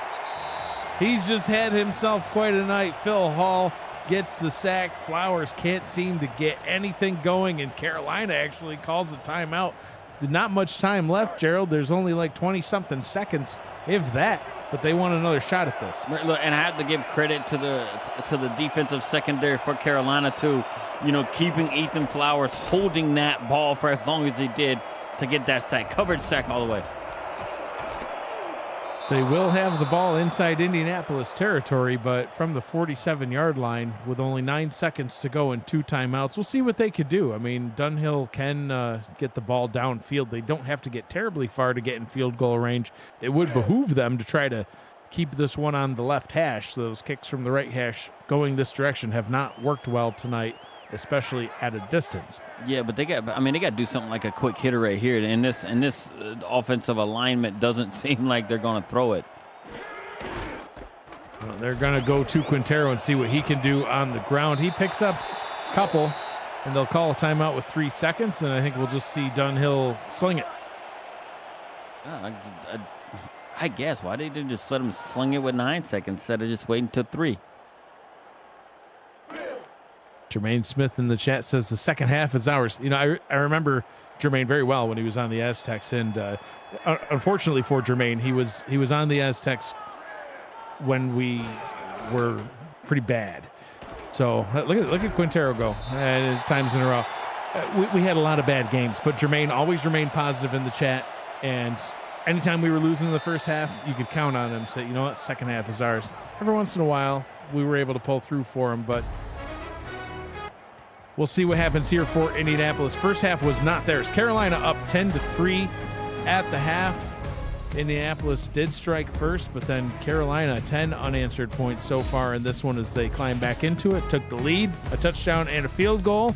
He's just had himself quite a night. Phil Hall gets the sack. Flowers can't seem to get anything going, and Carolina actually calls a timeout. Not much time left, Gerald. There's only like 20-something seconds, if that, but they want another shot at this. Look, and I have to give credit to the defensive secondary for Carolina too. Keeping Ethan Flowers holding that ball for as long as he did to get that sack, covered sack all the way. They will have the ball inside Indianapolis territory, but from the 47-yard line with only 9 seconds to go and 2 timeouts. We'll see what they could do. I mean, Dunhill can get the ball downfield. They don't have to get terribly far to get in field goal range. It would behoove them to try to keep this one on the left hash. So those kicks from the right hash going this direction have not worked well tonight, especially at a distance. Yeah, but they got to do something like a quick hitter right here. And this offensive alignment doesn't seem like they're going to throw it. Well, they're going to go to Quintero and see what he can do on the ground. He picks up a couple, and they'll call a timeout with 3 seconds, and I think we'll just see Dunhill sling it. I guess. Why didn't they just let him sling it with 9 seconds instead of just waiting till 3? Jermaine Smith in the chat says the second half is ours. I remember Jermaine very well when he was on the Aztecs, and unfortunately for Jermaine, he was on the Aztecs when we were pretty bad. So look at Quintero go times in a row. We had a lot of bad games, but Jermaine always remained positive in the chat, and anytime we were losing in the first half, you could count on him. Say, you know what, second half is ours. Every once in a while, we were able to pull through for him, but we'll see what happens here for Indianapolis. First half was not theirs. Carolina up 10-3 at the half. Indianapolis did strike first, but then Carolina 10 unanswered points so far in this one as they climb back into it, took the lead, a touchdown and a field goal.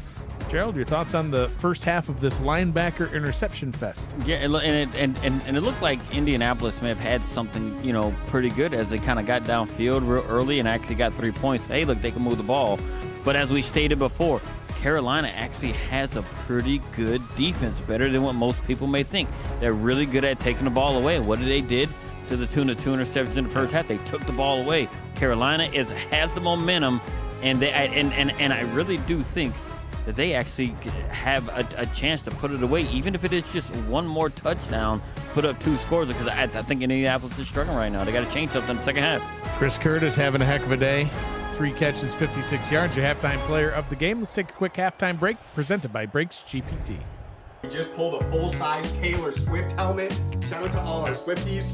Gerald, your thoughts on the first half of this linebacker interception fest? Yeah, and it looked like Indianapolis may have had something, pretty good as they kind of got downfield real early and actually got 3 points. Hey, look, they can move the ball. But as we stated before, Carolina actually has a pretty good defense, better than what most people may think. They're really good at taking the ball away. What did to the tune of 2 interceptions in the first half? They took the ball away. Carolina has the momentum, and I really do think that they actually have a chance to put it away, even if it is just one more touchdown, put up 2 scores, because I think Indianapolis is struggling right now. They got to change something in the second half. Chris Curtis having a heck of a day. 3 catches, 56 yards, your halftime player of the game. Let's take a quick halftime break, presented by Brakes GPT. We just pulled a full-size Taylor Swift helmet. Shout out to all our Swifties.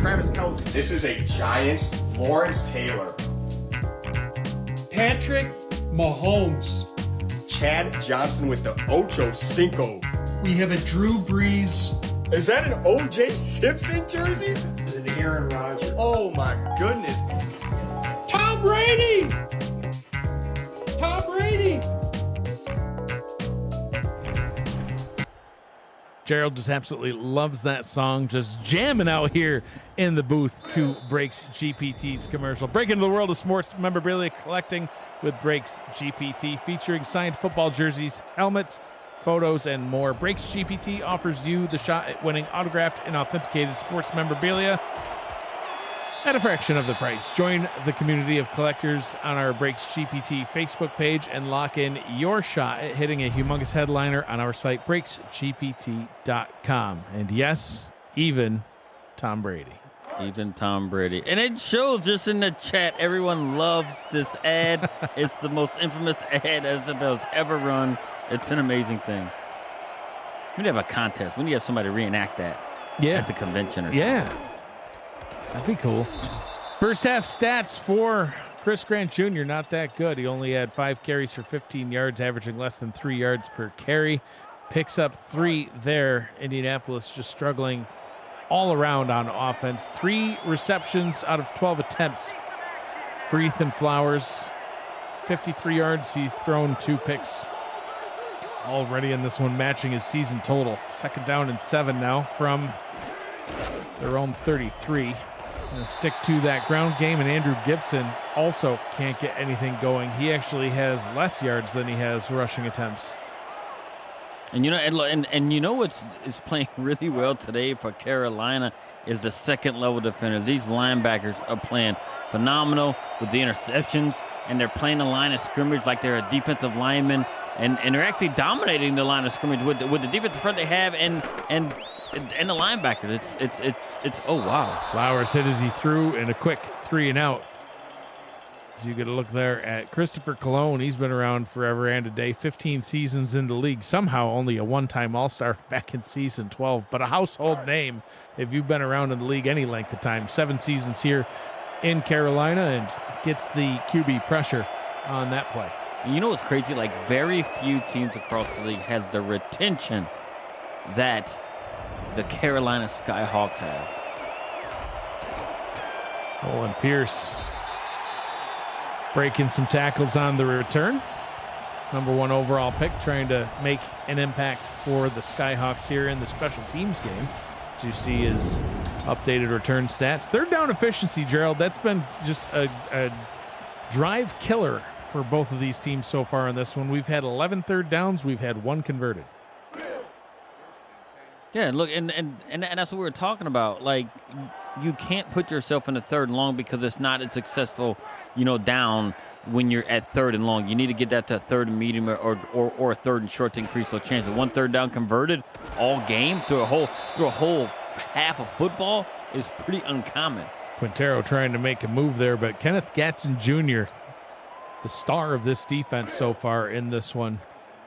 Travis Kelce. This is a Giants Lawrence Taylor. Patrick Mahomes. Chad Johnson with the Ocho Cinco. We have a Drew Brees. Is that an O.J. Simpson jersey? And Aaron Rodgers. Oh my goodness. Tom Brady! Tom Brady! Gerald just absolutely loves that song, just jamming out here in the booth to Brakes GPT's commercial. Break into the world of sports memorabilia collecting with Brakes GPT, featuring signed football jerseys, helmets, photos, and more. Brakes GPT offers you the shot at winning autographed and authenticated sports memorabilia at a fraction of the price. Join the community of collectors on our Brakes GPT Facebook page and lock in your shot at hitting a humongous headliner on our site, brakesgpt.com. And yes, even Tom Brady. Even Tom Brady. And it shows just in the chat. Everyone loves this ad. It's the most infamous ad SFL's ever run. It's an amazing thing. We need to have a contest. We need to have somebody reenact that at the convention or something. Yeah. That'd be cool. First half stats for Chris Grant Jr. Not that good. He only had 5 carries for 15 yards, averaging less than 3 yards per carry. Picks up 3 there. Indianapolis just struggling all around on offense. 3 receptions out of 12 attempts for Ethan Flowers. 53 yards. He's thrown 2 picks already in this one, matching his season total. 2nd down and 7 now from their own 33. Gonna stick to that ground game, and Andrew Gibson also can't get anything going. He actually has less yards than he has rushing attempts. And you know what's is playing really well today for Carolina is the second level defenders. These linebackers are playing phenomenal with the interceptions, and they're playing the line of scrimmage like they're a defensive lineman, and they're actually dominating the line of scrimmage with the defensive front they have and the linebackers. It's oh wow. Flowers hit as he threw, and a quick 3 and out. So you get a look there at Christopher Cologne. He's been around forever and a day, 15 seasons in the league. Somehow only a one-time All-Star back in season 12, but a household name if you've been around in the league any length of time. 7 seasons here in Carolina, and gets the QB pressure on that play. And you know what's crazy? Like, very few teams across the league has the retention that the Carolina Skyhawks have. Olin Pierce breaking some tackles on the return. Number 1 overall pick, trying to make an impact for the Skyhawks here in the special teams game. As you see his updated return stats. Third down efficiency, Gerald, that's been just a drive killer for both of these teams so far in this one. We've had 11 third downs. We've had 1 converted. Yeah, look, and that's what we were talking about. Like, you can't put yourself in a 3rd and long because it's not a successful, down when you're at 3rd and long. You need to get that to a 3rd and medium or a 3rd and short to increase those chances. 1 3rd down converted all game through a whole half of football is pretty uncommon. Quintero trying to make a move there, but Kenneth Gatson Jr., the star of this defense so far in this one,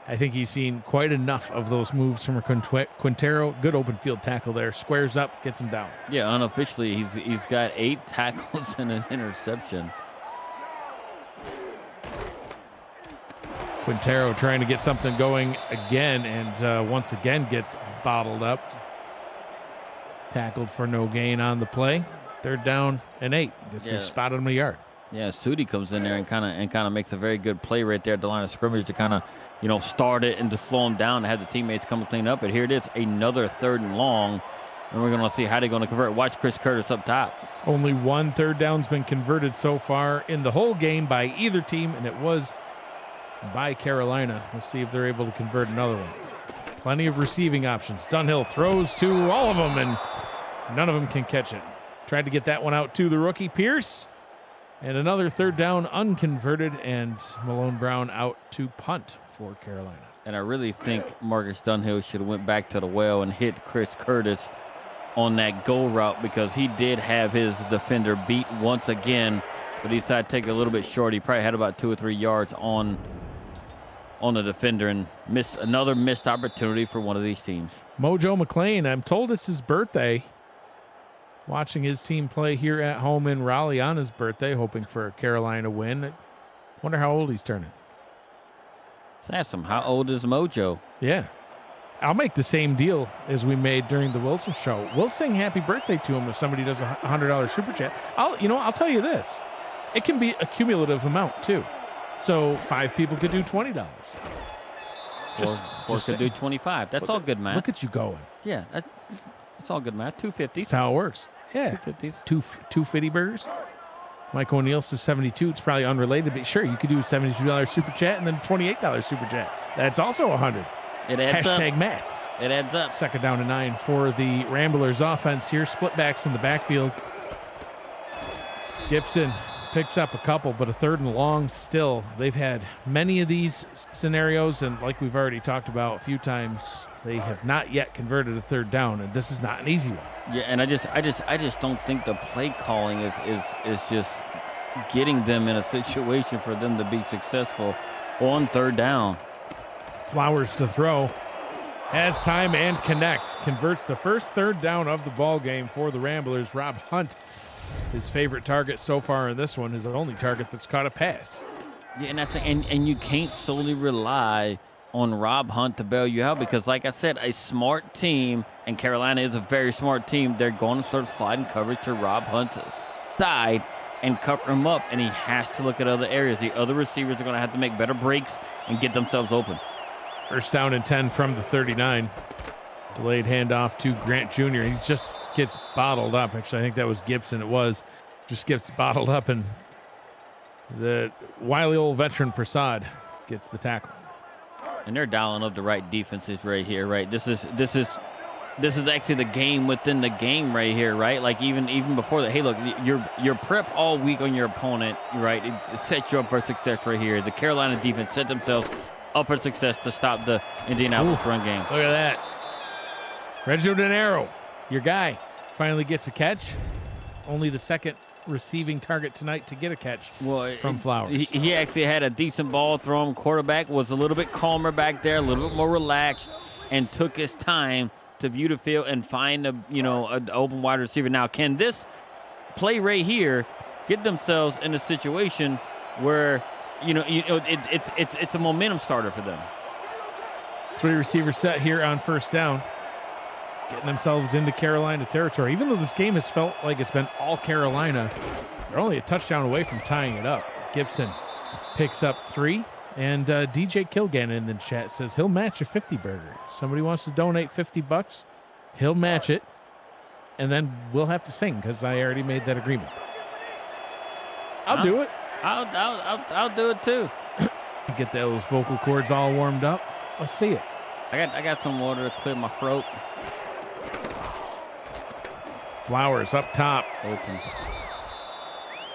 I think he's seen quite enough of those moves from Quintero. Good open field tackle there. Squares up, gets him down. Yeah, unofficially, he's got 8 tackles and an interception. Quintero trying to get something going again, and once again gets bottled up. Tackled for no gain on the play. 3rd down and 8. Guess they spotted him a yard. Yeah, Sudi comes in there and kind of makes a very good play right there at the line of scrimmage to kind of start it and to slow him down and have the teammates come and clean up. But here it is, another 3rd and long, and we're going to see how they're going to convert. Watch Chris Curtis up top. Only 1 third down's been converted so far in the whole game by either team, and it was by Carolina. We'll see if they're able to convert another one. Plenty of receiving options. Dunhill throws to all of them, and none of them can catch it. Tried to get that one out to the rookie Pierce. And another 3rd down unconverted, and Malone Brown out to punt for Carolina. And I really think Marcus Dunhill should have went back to the well and hit Chris Curtis on that goal route, because he did have his defender beat once again, but he decided to take it a little bit short. He probably had about 2 or 3 yards on the defender, and another missed opportunity for one of these teams. Mojo McClain, I'm told it's his birthday. Watching his team play here at home in Raleigh on his birthday, hoping for a Carolina win. Wonder how old he's turning. Let's ask him, how old is Mojo? Yeah. I'll make the same deal as we made during the Wilson show. We'll sing happy birthday to him if somebody does a $100 super chat. I'll tell you this. It can be a cumulative amount too. So 5 people could do $20. Four could do 25. That's all good math. Look at you going. Yeah, that's all good math. 250. That's how it works. Yeah. 250s. Two Fitty burgers. Mike O'Neill says 72. It's probably unrelated, but sure, you could do a $72 super chat and then $28 super chat. That's also 100. It adds up. Hashtag maths. It adds up. 2nd down and 9 for the Ramblers offense here. Split backs in the backfield. Gibson picks up a couple, but a 3rd and long still. They've had many of these scenarios, and like we've already talked about a few times, they have not yet converted a 3rd down, and this is not an easy one. Yeah, and I just don't think the play calling is just getting them in a situation for them to be successful on 3rd down. Flowers to throw. Has time and connects. Converts the first 3rd down of the ball game for the Ramblers. Rob Hunt, his favorite target so far in this one, is the only target that's caught a pass. Yeah, and you can't solely rely on Rob Hunt to bail you out, because like I said, a smart team, and Carolina is a very smart team, they're going to start sliding coverage to Rob Hunt's side and cover him up, and he has to look at other areas. The other receivers are going to have to make better breaks and get themselves open. 1st down and 10 from the 39. Delayed handoff to Grant Jr. He's just gets bottled up. Actually, I think that was Gibson. It was. Just gets bottled up, and the wily old veteran Prasad gets the tackle. And they're dialing up the right defenses right here, right? This is actually the game within the game right here, right? Like even before that. Hey, look, your prep all week on your opponent, right? It sets you up for success right here. The Carolina defense set themselves up for success to stop the Indianapolis run game. Look at that. Reginald Dinero, your guy, finally gets a catch. Only the second receiving target tonight to get a catch from Flowers. He actually had a decent ball thrown. Quarterback was a little bit calmer back there, a little bit more relaxed, and took his time to view the field and find an open wide receiver. Now, can this play right here get themselves in a situation where it's a momentum starter for them? 3 receiver set here on first down, getting themselves into Carolina territory. Even though this game has felt like it's been all Carolina, they're only a touchdown away from tying it up. Gibson picks up 3, and DJ Kilgannon in the chat says he'll match a 50 burger. Somebody wants to donate $50, he'll match it, and then we'll have to sing because I already made that agreement. I'll do it. I'll do it too. Get those vocal cords all warmed up. Let's see it. I got some water to clear my throat. Flowers up top. Open.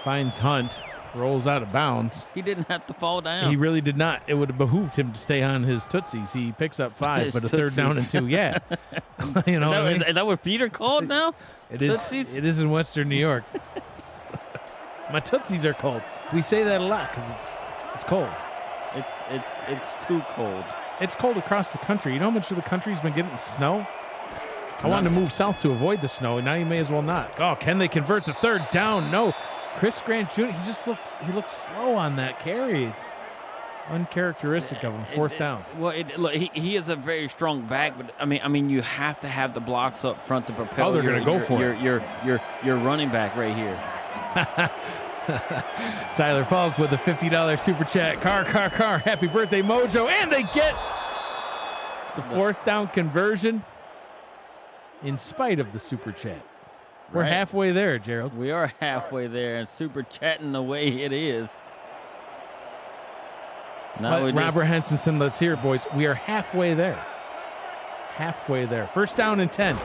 Finds Hunt. Rolls out of bounds. He didn't have to fall down. He really did not. It would have behooved him to stay on his tootsies. He picks up 5, but a third down and 2. Yeah. You know, is that what Peter called now? It is. It is in Western New York. My tootsies are cold. We say that a lot because it's cold. It's too cold. It's cold across the country. You know how much of the country's been getting snow? I wanted to move south to avoid the snow, and now you may as well not. Oh, can they convert the third down? No. Chris Grant Jr., he looks slow on that carry. It's uncharacteristic of him. Fourth down. Well, look, he is a very strong back, but I mean, you have to have the blocks up front to propel. Oh, they're going to go for it. Your running back right here. Tyler Falk with a $50 super chat. Car. Happy birthday, Mojo. And they get the fourth down conversion in spite of the super chat. We're halfway there, Gerald. We are halfway there, and super chatting the way it is. Now Robert Henson, let's hear it, boys. We are halfway there. Halfway there. First down and 10.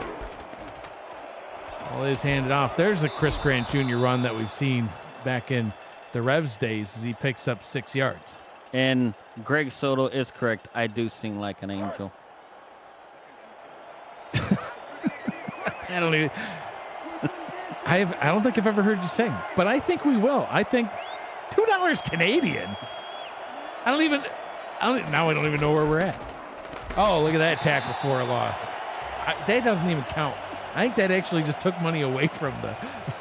All is handed off. There's a Chris Grant Jr. run that we've seen back in the Revs days as he picks up 6 yards. And Greg Soto is correct. I do sing like an angel. I don't think I've ever heard you sing, but I think we will. I think $2 Canadian. Now I don't even know where we're at. Oh, look at that tackle for a loss. That doesn't even count. I think that actually just took money away from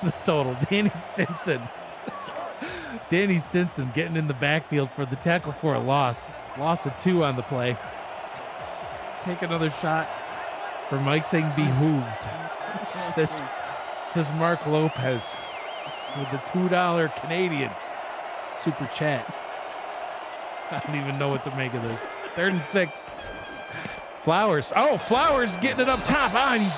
the total. Danny Stinson getting in the backfield for the tackle for a loss. Loss of 2 on the play. Take another shot for Mike saying behooved. Says Mark Lopez with the $2 Canadian super chat. I don't even know what to make of this. 3rd and 6. Flowers. Oh, Flowers getting it up top. And he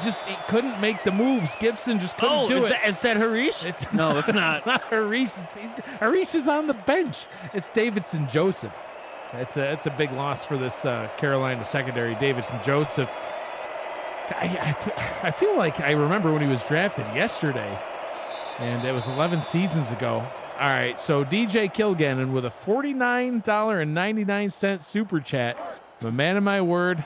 couldn't make the moves. Gibson just couldn't do it. Is that Harish? No, it's not. It's not Harish. Harish is on the bench. It's Davidson Joseph. It's a big loss for this Carolina secondary. Davidson Joseph. I feel like I remember when he was drafted yesterday, and it was 11 seasons ago. All right, so DJ Kilgannon with a $49.99 super chat. I'm a man of my word.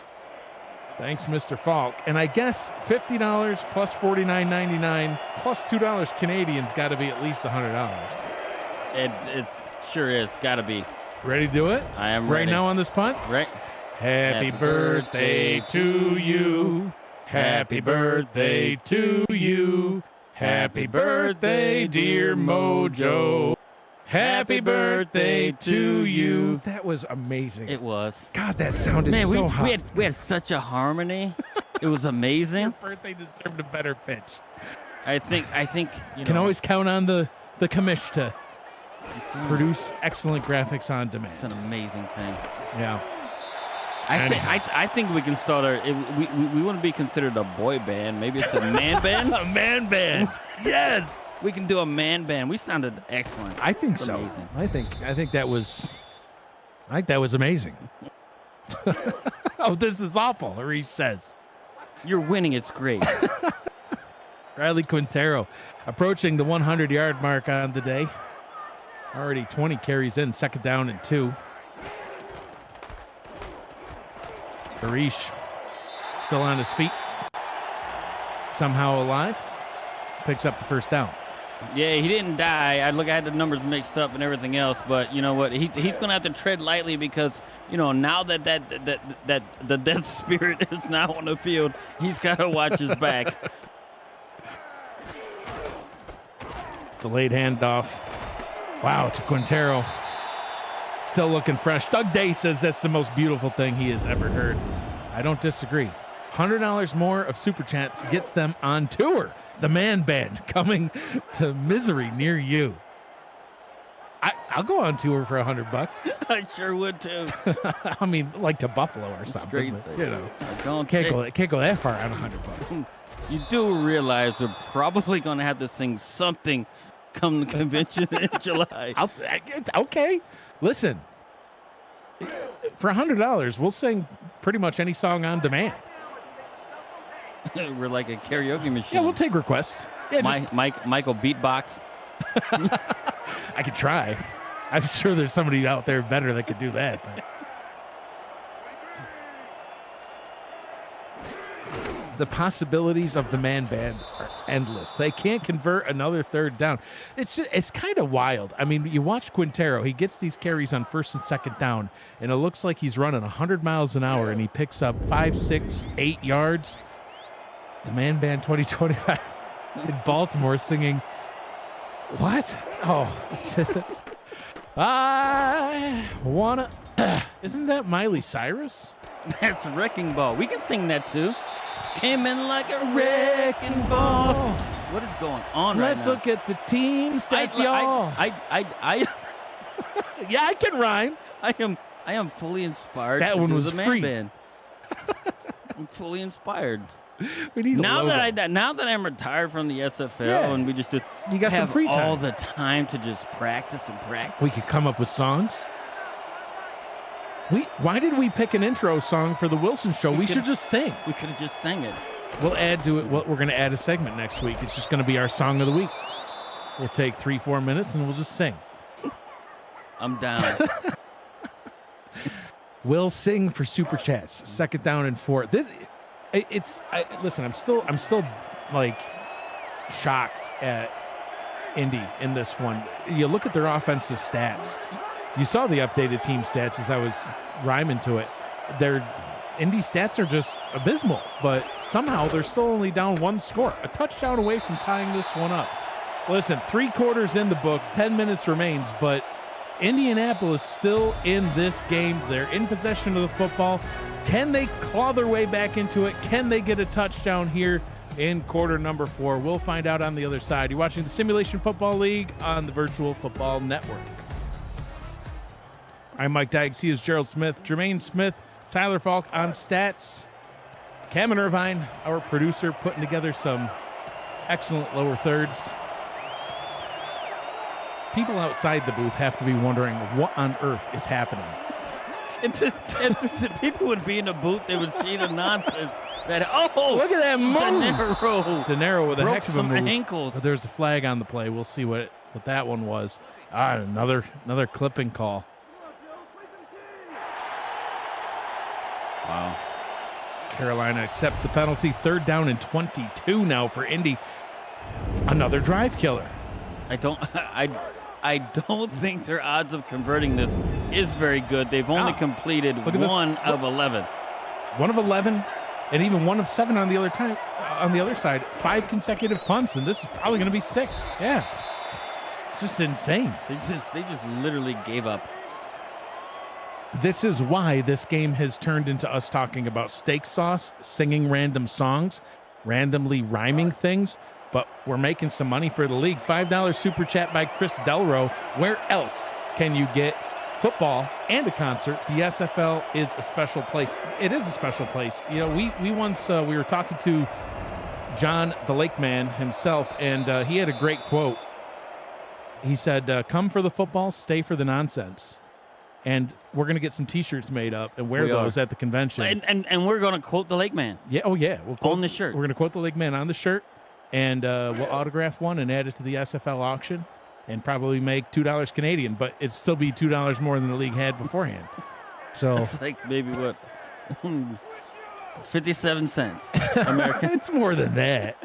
Thanks, Mr. Falk. And I guess $50 plus $49.99 plus $2 Canadian's got to be at least $100. It sure is. Got to be. Ready to do it? I am ready. Right now on this punt? Right. Happy birthday to you. Happy birthday to you. Happy birthday, dear Mojo. Happy birthday to you. That was amazing. It was. God, that sounded so hot. We had such a harmony. It was amazing. Your birthday deserved a better pitch. I think you can always count on the commish to produce excellent graphics on demand. It's an amazing thing. Yeah. I think we can start we wouldn't be considered a boy band. Maybe it's a man band. A man band. Yes. We can do a man band. We sounded excellent. I think It's so. amazing. I think that was amazing. Oh, this is awful, Harish says. You're winning. It's great. Riley Quintero approaching the 100-yard mark on the day. Already 20 carries in, 2nd down and 2. Harish still on his feet, somehow alive, picks up the 1st down. Yeah, he didn't die. I had the numbers mixed up and everything else, but you know what? He's going to have to tread lightly because now that the death spirit is now on the field, he's got to watch his back. Delayed handoff. Wow, to Quintero. Still looking fresh. Doug Day says that's the most beautiful thing he has ever heard. I don't disagree. $100 more of Super Chats gets them on tour. The Man Band coming to Misery near you. I'll go on tour for $100. I sure would too. I mean, like to Buffalo or something. Great But, thing. can't go that far on $100. You do realize we're probably going to have to sing something come the convention in July. Okay. Listen, for $100, we'll sing pretty much any song on demand. We're like a karaoke machine. Yeah, we'll take requests. Yeah, Michael beatbox. I could try. I'm sure there's somebody out there better that could do that. But the possibilities of the Man Band are endless. They can't convert another 3rd down. It's kind of wild. I mean, you watch Quintero. He gets these carries on 1st and 2nd down, and it looks like he's running 100 miles an hour, and he picks up 5, 6, 8 yards. The Man Band 2025 in Baltimore singing, what? Oh, I wanna. Isn't that Miley Cyrus? That's Wrecking Ball. We can sing that too. Came in like a wrecking ball. What is going on right now? Let's look at the team stats, y'all. Yeah, I can rhyme. I am fully inspired. That to one do was the Man free. Band. I'm fully inspired. We need now that I'm retired from the SFL and we just you got some free time. all the time to just practice and practice. We could come up with songs. Why did we pick an intro song for the Wilson Show? We should just sing. We could have just sang it. We'll add to it. We're going to add a segment next week. It's just going to be our song of the week. We'll take 3-4 minutes and we'll just sing. I'm down. We'll sing for Super Chats. 2nd down and 4. Listen, I'm still like shocked at Indy in this one. You look at their offensive stats. You saw the updated team stats as I was rhyming to it. Their Indy stats are just abysmal, but somehow they're still only down 1 score. A touchdown away from tying this one up. Listen, 3 quarters in the books, 10 minutes remains, but Indianapolis still in this game. They're in possession of the football. Can they claw their way back into it? Can they get a touchdown here in quarter number 4? We'll find out on the other side. You're watching the Simulation Football League on the Virtual Football Network. I'm Mike Dykes. He is Gerald Smith, Jermaine Smith, Tyler Falk on stats. Cameron Irvine, our producer, putting together some excellent lower thirds. People outside the booth have to be wondering what on earth is happening. If people would be in the booth, they would see the nonsense. Look at that move! De Niro with a heck of a move. Ankles. But there's a flag on the play. We'll see what that one was. Another clipping call. Wow. Carolina accepts the penalty. 3rd down and 22 now for Indy. Another drive killer. I don't think their odds of converting this is very good. They've only completed 1 of 11. 1 of 11, and even 1 of 7 on the other side. 5 consecutive punts, and this is probably going to be 6. Yeah, it's just insane. They just literally gave up. This is why this game has turned into us talking about steak sauce, singing random songs, randomly rhyming things. But we're making some money for the league. $5 super chat by Chris Delro. Where else can you get football and a concert, the SFL is a special place. It is a special place. You know, we once we were talking to John the Lake Man himself, and he had a great quote. He said, "Come for the football, stay for the nonsense." And we're gonna get some T-shirts made up and wear those at the convention. And we're gonna quote the Lake Man. Yeah, oh yeah, we'll quote, on the shirt. We're gonna quote the Lake Man on the shirt, and we'll autograph one and add it to the SFL auction. And probably make $2 Canadian, but it'd still be $2 more than the league had beforehand. So it's like maybe what 57 cents American. It's more than that.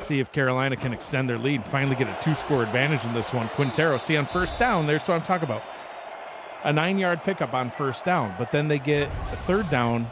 See if Carolina can extend their lead, finally get a 2-score advantage in this one. Quintero, see on first down, there's what I'm talking about. A 9-yard pickup on first down, but then they get a third down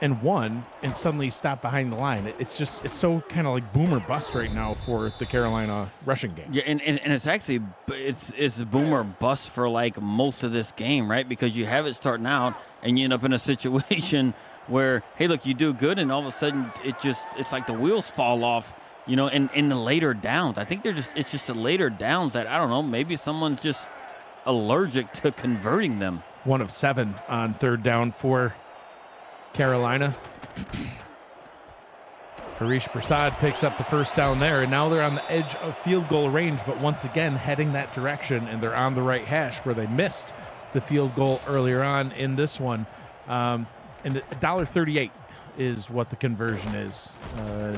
and 1 and suddenly stop behind the line. It's so kind of like boomer bust right now for the Carolina rushing game. Yeah, and it's actually it's boomer bust for like most of this game, right? Because you have it starting out and you end up in a situation where, hey, look, you do good, and all of a sudden it's like the wheels fall off, you know, in the later downs. I think it's just the later downs that, I don't know, maybe someone's just allergic to converting them. 1 of 7 on third down for Carolina. Harish Prasad picks up the first down there, and now they're on the edge of field goal range, but once again heading that direction, and they're on the right hash where they missed the field goal earlier on in this one. And $1.38 is what the conversion is.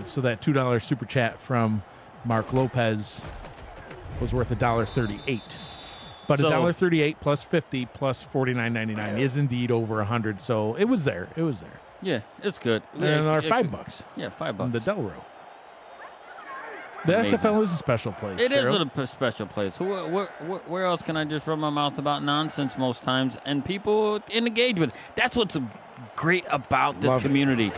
So that $2 super chat from Mark Lopez was worth $1.38. But $1.38 plus 50 plus $49.99 is indeed over 100. So it was there. It was there. Yeah, it's good. And our $5. Yeah, $5. From the Delro. The Amazing. SFL is a special place. It Gerald. is a special place. Where else can I just run my mouth about nonsense most times and people engage with? That's what's great about this community.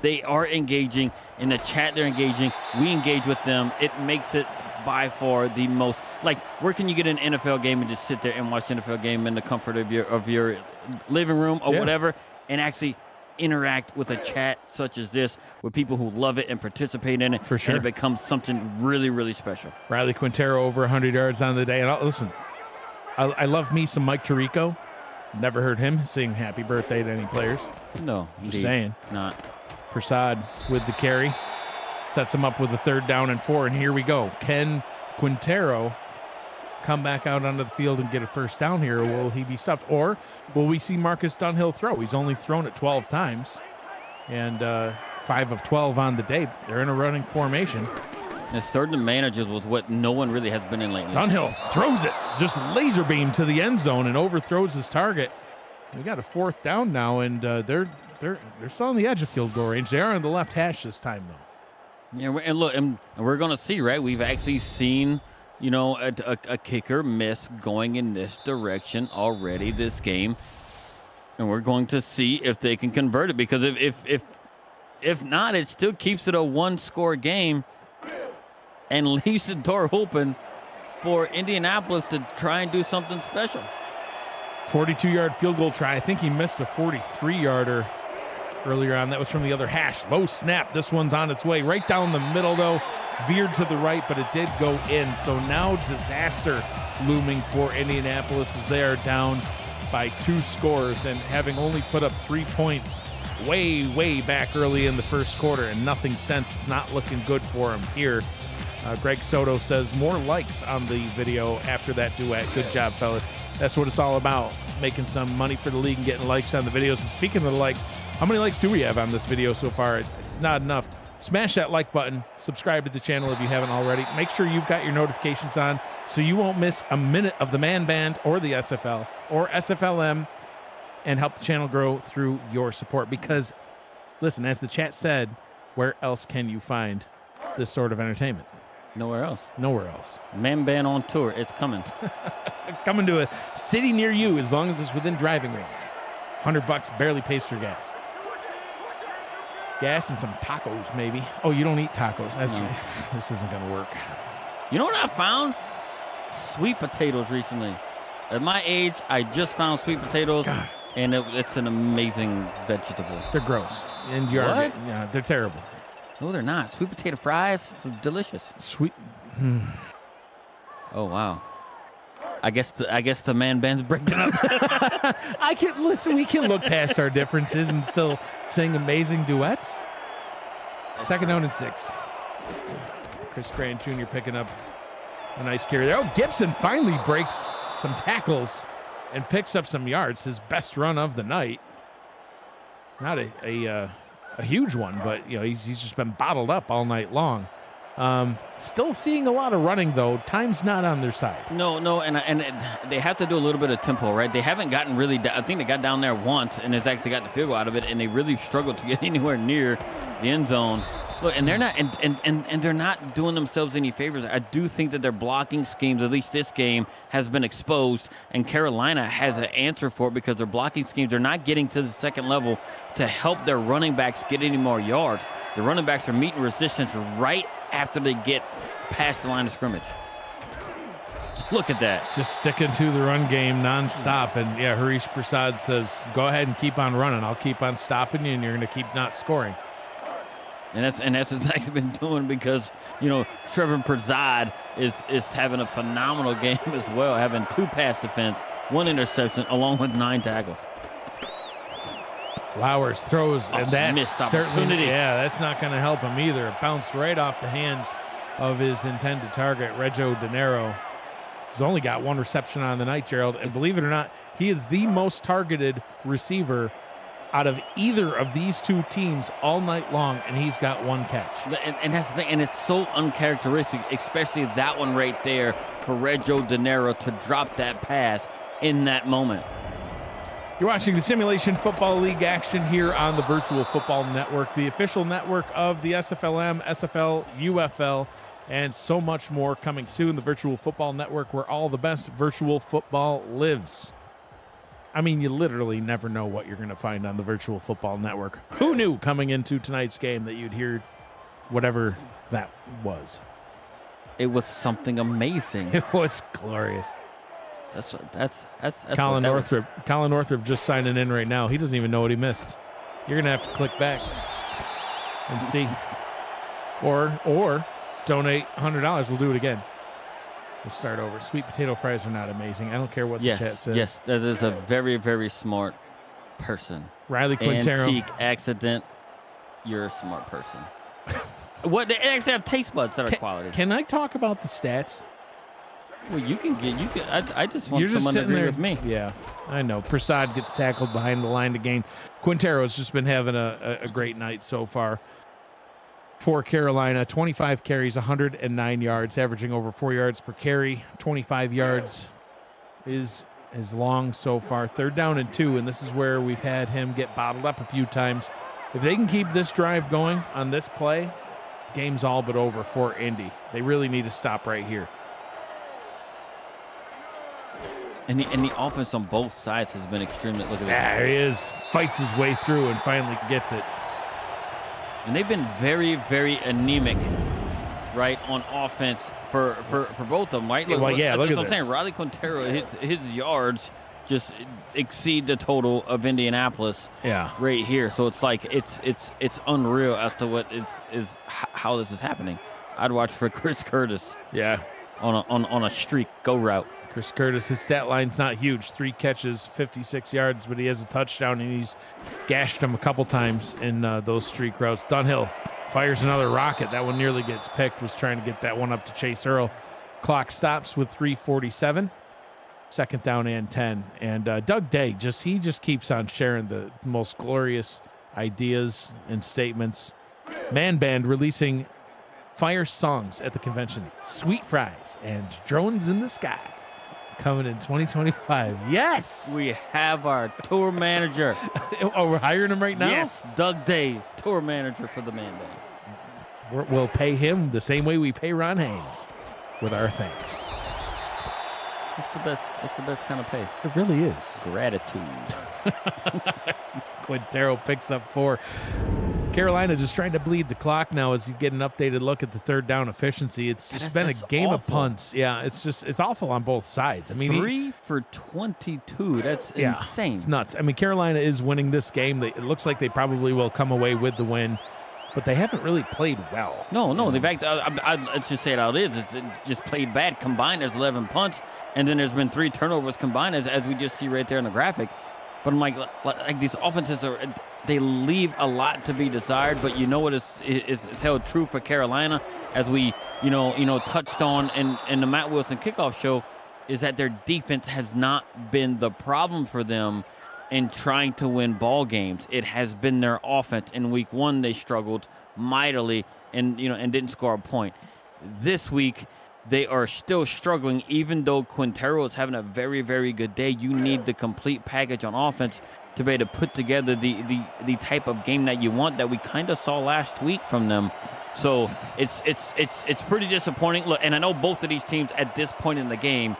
They are engaging. In the chat, they're engaging. We engage with them. It makes it by far the most, like, where can you get an NFL game and just sit there and watch an NFL game in the comfort of your living room or whatever, and actually interact with a chat such as this with people who love it and participate in it? For sure. And it becomes something really, really special. Riley Quintero over 100 yards on the day. And listen, I love me some Mike Tirico. Never heard him sing happy birthday to any players. No, Just saying. Not. Prasad with the carry. Sets him up with a 3rd down and 4, and here we go. Can Quintero come back out onto the field and get a first down here, or will he be stuffed? Or will we see Marcus Dunhill throw? He's only thrown it 12 times, and 5 of 12 on the day. They're in a running formation. His 3rd and manages was what no one really has been in lately. Dunhill throws it, just laser beam to the end zone and overthrows his target. We got a 4th down now, and they're still on the edge of field goal range. They are on the left hash this time, though. Yeah, and look, and we're going to see, right? We've actually seen, you know, a kicker miss going in this direction already this game, and we're going to see if they can convert it, because if not, it still keeps it a 1-score game and leaves the door open for Indianapolis to try and do something special. 42-yard field goal try. I think he missed a 43-yarder earlier on. That was from the other hash. Low snap. This one's on its way. Right down the middle, though. Veered to the right, but it did go in. So now disaster looming for Indianapolis as they are down by 2 scores and having only put up 3 points way back early in the first quarter, and nothing since. It's not looking good for him here. Greg Soto says more likes on the video after that duet. Good job, fellas. That's what it's all about, making some money for the league and getting likes on the videos. And speaking of the likes, how many likes do we have on this video so far? It's not enough. Smash that like button. Subscribe to the channel if you haven't already. Make sure you've got your notifications on so you won't miss a minute of the Man Band or the SFL or SFLM, and help the channel grow through your support. Because, listen, as the chat said, where else can you find this sort of entertainment? Nowhere else. Nowhere else. Man Band on tour. It's coming. Coming to a city near you, as long as it's within driving range. $100 barely pays for gas. Gas and some tacos, maybe. Oh, you don't eat tacos. That's No. This isn't going to work. You know what I found? Sweet potatoes recently. At my age, I just found sweet potatoes, God. and it's an amazing vegetable. They're gross. And you What? yeah, they're terrible. No, they're not. Sweet potato fries, delicious. Sweet. Oh wow. I guess the man band's breaking up. I can listen. We can look past our differences and still sing amazing duets. Second down and 6. Chris Grant Jr. picking up a nice carry there. Oh, Gibson finally breaks some tackles and picks up some yards. His best run of the night. Not a huge one, but he's just been bottled up all night long. Still seeing a lot of running though. Time's not on their side. No, and they have to do a little bit of tempo, right? They haven't gotten really. I think they got down there once, and it's actually got the field goal out of it, and they really struggled to get anywhere near the end zone. Look, and they're not, and they're not doing themselves any favors. I do think that their blocking schemes, at least this game, has been exposed, and Carolina has an answer for it because their blocking schemes are not getting to the second level to help their running backs get any more yards. The running backs are meeting resistance right after they get past the line of scrimmage. Look at that. Just sticking to the run game nonstop. And yeah, Harish Prasad says, go ahead and keep on running. I'll keep on stopping you, and you're going to keep not scoring. And that's exactly been doing because, Trevor Prasad is having a phenomenal game as well, having 2 pass defense, 1 interception, along with 9 tackles. Flowers throws, and that's missed certainly, opportunity. that's not going to help him either. It bounced right off the hands of his intended target, Reggio Dinero. He's only got 1 reception on the night, Gerald, and believe it or not, he is the most targeted receiver out of either of these 2 teams all night long, and he's got 1 catch. And that's the thing, and it's so uncharacteristic, especially that one right there for Reggio Dinero to drop that pass in that moment. You're watching the Simulation Football League action here on the Virtual Football Network, the official network of the SFLM, SFL, UFL, and so much more coming soon. The Virtual Football Network, where all the best virtual football lives. I mean, you literally never know what you're going to find on the Virtual Football Network. Who knew coming into tonight's game that you'd hear whatever that was? It was something amazing. It was glorious. That's Colin what that was. Northrup. Colin Northrup just signing in right now. He doesn't even know what he missed. You're gonna have to click back and see, or donate $100. We'll do it again. We'll start over. Sweet potato fries are not amazing. I don't care what the chat says. Yes, that is a very, very smart person. Riley Quintero. Antique accident. You're a smart person. What, they actually have taste buds that are quality. Can I talk about the stats? Well, I just want You're just someone to sitting agree there with me. Yeah, I know. Prasad gets tackled behind the line to gain. Quintero's just been having a great night so far. For Carolina, 25 carries, 109 yards, averaging over 4 yards per carry. 25 yards is his long so far. 3rd down and 2, and this is where we've had him get bottled up a few times. If they can keep this drive going on this play, game's all but over for Indy. They really need to stop right here. And the offense on both sides has been extremely. Look at this. There he is. Fights his way through and finally gets it. And they've been very, very anemic, right, on offense for both of them, right? Look at that's what I'm this. saying. Riley Quintero, his yards just exceed the total of Indianapolis. Yeah. Right here. So it's like it's unreal as to what how this is happening. I'd watch for Chris Curtis. Yeah. On a streak go route. Chris Curtis, his stat line's not huge. 3 catches, 56 yards, but he has a touchdown, and he's gashed him a couple times in those streak routes. Dunhill fires another rocket. That one nearly gets picked. Was trying to get that one up to Chase Earl. Clock stops with 3:47. 2nd down and 10. And Doug Day, he just keeps on sharing the most glorious ideas and statements. Man Band releasing fire songs at the convention. Sweet fries and drones in the sky. Coming in 2025. Yes! We have our tour manager. Oh, we're hiring him right now? Yes, Doug Days, tour manager for the Man Band. We'll pay him the same way we pay Ron Haynes with our thanks. It's the best kind of pay. It really is. Gratitude. Quintero picks up 4. Carolina just trying to bleed the clock now as you get an updated look at the 3rd down efficiency. It's just been a game of punts. Yeah, it's awful on both sides. I mean, 3 for 22. That's insane. It's nuts. I mean, Carolina is winning this game. It looks like they probably will come away with the win. but they haven't really played well. No. In fact, let's just say it how it is. It just played bad. Combined, there's 11 punts, and then there's been 3 turnovers combined, as we just see right there in the graphic. But I'm like these offenses they leave a lot to be desired. But you know what is held true for Carolina, as we touched on in the Matt Wilson kickoff show, is that their defense has not been the problem for them in trying to win ball games. It has been their offense. In week 1, they struggled mightily and didn't score a point. This week, they are still struggling, even though Quintero is having a very, very good day. You need the complete package on offense to be able to put together the type of game that you want, that we kind of saw last week from them. So it's pretty disappointing. Look, and I know both of these teams at this point in the game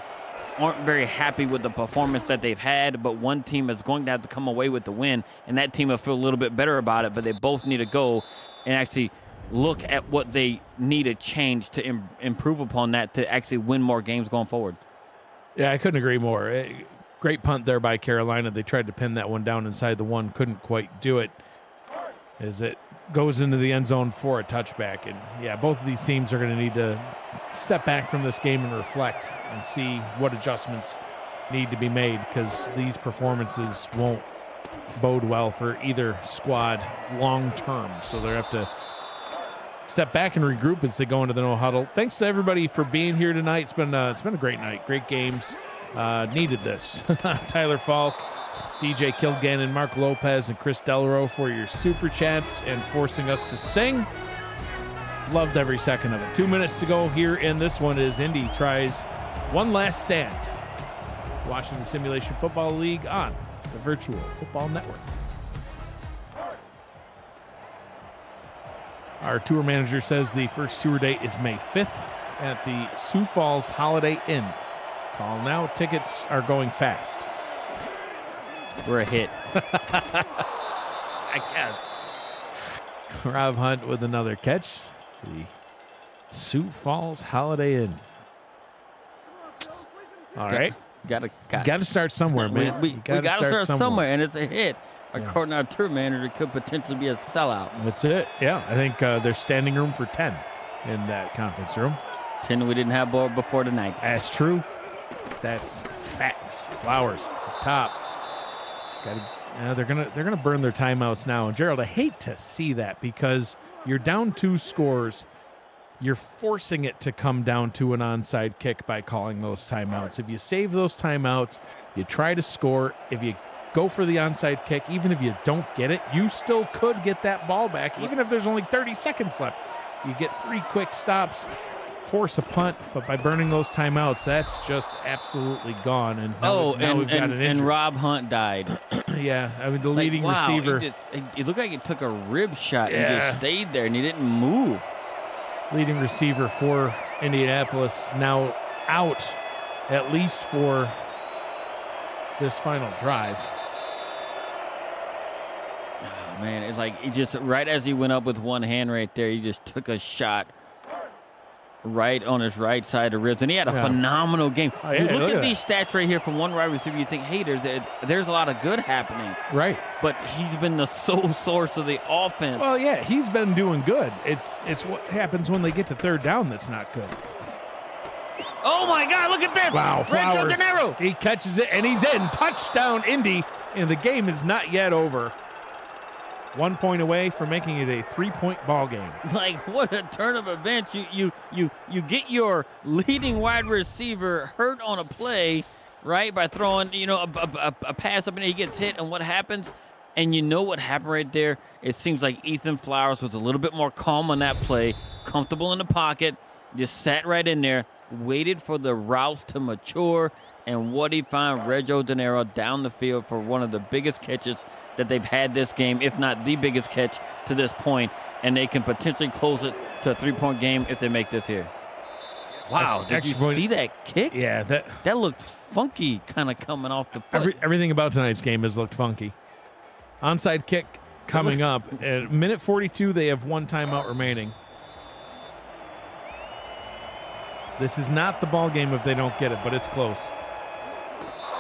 aren't very happy with the performance that they've had, but one team is going to have to come away with the win, and that team will feel a little bit better about it. But they both need to go and actually look at what they need to change to improve upon that, to actually win more games going forward. Yeah, I couldn't agree more. Great punt there by Carolina. They tried to pin that one down inside the 1, couldn't quite do it, as it goes into the end zone for a touchback. And yeah, both of these teams are going to need to step back from this game and reflect and see what adjustments need to be made, because these performances won't bode well for either squad long term. So they have to step back and regroup as they go into the no huddle. Thanks to everybody for being here tonight. It's been a great night, great games. Needed this. Tyler Falk, DJ Kilgannon, Mark Lopez, and Chris Delaro for your super chats and forcing us to sing. Loved every second of it. 2 minutes to go here in this one as Indy tries one last stand. Watching the Simulation Football League on the Virtual Football Network. Our tour manager says the first tour date is May 5th at the Sioux Falls Holiday Inn. Call now. Tickets are going fast. We're a hit. I guess. Rob Hunt with another catch. The Sioux Falls Holiday Inn. All right. Got to start somewhere, man. We got to start somewhere, and it's a hit. According to our tour manager, could potentially be a sellout. That's it. Yeah, I think there's standing room for 10 in that conference room. 10 we didn't have before tonight. That's true. That's facts. Flowers up top. They're gonna burn their timeouts now. And Gerald, I hate to see that, because you're down 2 scores. You're forcing it to come down to an onside kick by calling those timeouts. If you save those timeouts, you try to score. If you go for the onside kick, even if you don't get it, you still could get that ball back, even if there's only 30 seconds left. You get 3 quick stops, force a punt, but by burning those timeouts, that's just absolutely gone. And now we've got an injury. And Rob Hunt died. Yeah, I mean, the leading receiver. It looked like he took a rib shot and just stayed there, and he didn't move. Leading receiver for Indianapolis now out, at least for this final drive. Oh, man, it's like he just, right as he went up with one hand right there, he just took a shot right on his right side of ribs, and he had a phenomenal game. Oh, yeah, you look at these stats right here from one wide receiver, you think, hey, there's a lot of good happening. Right. But he's been the sole source of the offense. Well, yeah, he's been doing good. It's what happens when they get to third down that's not good. Oh, my God, look at this. Wow, Flowers. Janeiro. He catches it, and he's in. Touchdown, Indy, and the game is not yet over. 1 point away from making it a 3-point ball game. Like, what a turn of events. You get your leading wide receiver hurt on a play, right, by throwing, a pass up, and he gets hit, and what happens? And you know what happened right there? It seems like Ethan Flowers was a little bit more calm on that play, comfortable in the pocket, just sat right in there, waited for the routes to mature, and what he found, Reggie Dinero down the field for one of the biggest catches that they've had this game, if not the biggest catch to this point, and they can potentially close it to a 3-point game if they make this here. Wow, did you see that kick? Yeah. That looked funky kind of coming off the foot. Everything about tonight's game has looked funky. Onside kick coming up. At minute 42, they have 1 timeout remaining. This is not the ball game if they don't get it, but it's close.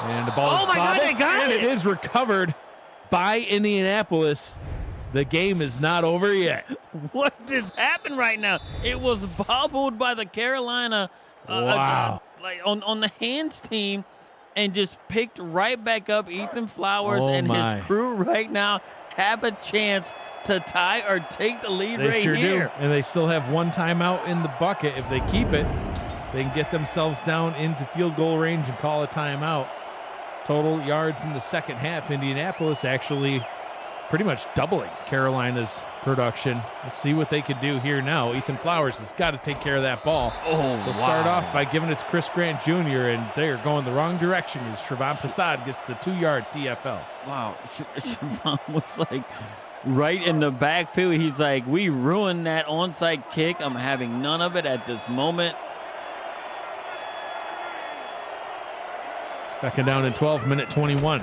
And the ball is God, they got it! And it is recovered by Indianapolis. The game is not over yet. What just happened right now? It was bobbled by the Carolina Wow. like on the hands team and just picked right back up. Ethan Flowers Oh, and my. his crew right now have a chance to tie or take the lead They right sure here. do. And they still have one timeout in the bucket. If they keep it, they can get themselves down into field goal range and call a timeout. Total yards in the second half, Indianapolis actually pretty much doubling Carolina's production. Let's see what they can do here now. Ethan Flowers has got to take care of that ball. Oh, They'll start off by giving it to Chris Grant Jr., and they are going the wrong direction as Shrevon Prasad gets the 2-yard TFL. Wow, Shavon was like right in the backfield. He's like, we ruined that onside kick. I'm having none of it at this moment. Second down and 12, minute 21.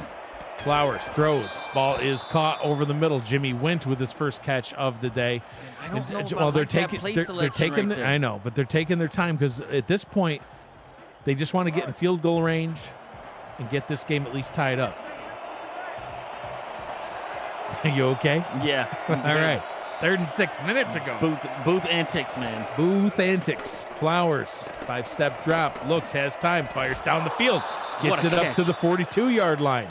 Flowers throws. Ball is caught over the middle. Jimmy Wint with his first catch of the day. I don't know And, about they're like that taking play they're selection taking right there. I know, but they're taking their time because at this point they just want to get in field goal range and get this game at least tied up. Are you okay? Yeah. All right. 3rd and 6 minutes ago. Booth antics, man. Booth antics. Flowers. 5-step drop. Looks, has time. Fires down the field. Gets What a it up catch. to the 42-yard line.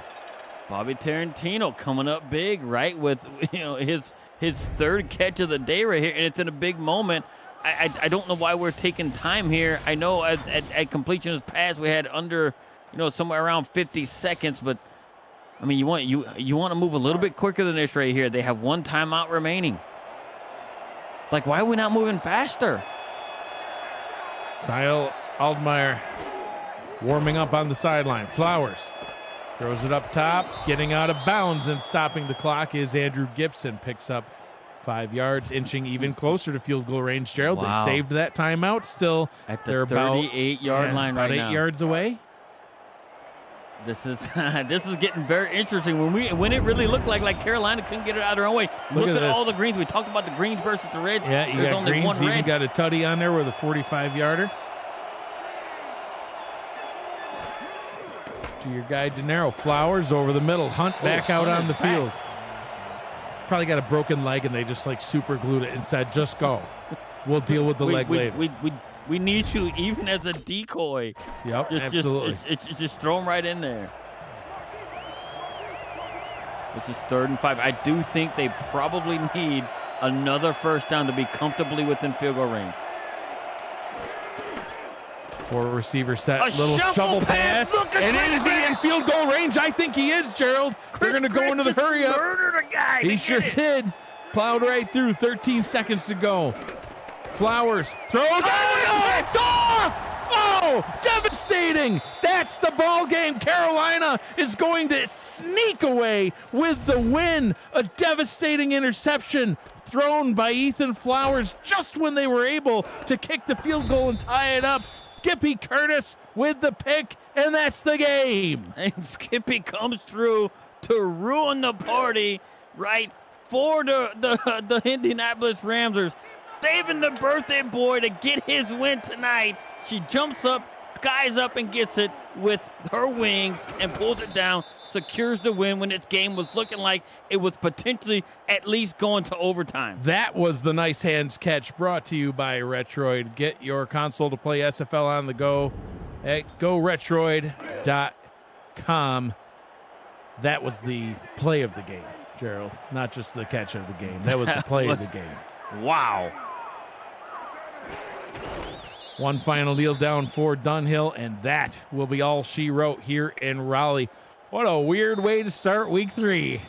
Bobby Tarantino coming up big, right, with his third catch of the day right here, and it's in a big moment. I don't know why we're taking time here. I know at completion of pass we had under somewhere around 50 seconds, but I mean you want to move a little bit quicker than this right here. They have one timeout remaining. Like, why are we not moving faster? Sile Aldmeyer warming up on the sideline. Flowers throws it up top, getting out of bounds, and stopping the clock is Andrew Gibson. Picks up 5 yards, inching even closer to field goal range. Gerald, Wow. they saved that timeout. Still, At the they're about 38-yard line about right 8 now. yards away. This is this is getting very interesting. When it really looked like Carolina couldn't get it out of their own way. Look at at all this. the greens. We talked about the greens versus the reds. Yeah, you There's got only Greens, one even red. got a tutty on there with a 45-yarder. To your guy, De Niro. Flowers over the middle. Hunt back out Hunt on is the back. field. Probably got a broken leg, and they just super glued it and said, just go. We'll deal with the leg later. We need you even as a decoy. Yep, Just, absolutely. It's just throw him right in there. This is 3rd and 5. I do think they probably need another first down to be comfortably within field goal range. 4 receiver set, A little shovel shovel pass. pass. Look at And Chris is he in Grant. field goal range? I think he is, Gerald. They're going to go into the Just hurry up. murdered a guy. He sure did. Plowed right through. 13 seconds to go. Flowers throws. Oh, picked off! Oh, devastating! That's the ball game. Carolina is going to sneak away with the win. A devastating interception thrown by Ethan Flowers just when they were able to kick the field goal and tie it up. Skippy Curtis with the pick, and that's the game. And Skippy comes through to ruin the party, right, for the Indianapolis Ramblers. Saving the birthday boy to get his win tonight. She jumps up, skies up, and gets it with her wings and pulls it down, secures the win when its game was looking like it was potentially at least going to overtime. That was the nice hands catch brought to you by Retroid. Get your console to play SFL on the go at GoRetroid.com. That was the play of the game, Gerald, not just the catch of the game. That was the play of the game. Wow. One final kneel down for Dunhill, and that will be all she wrote here in Raleigh. What a weird way to start week 3.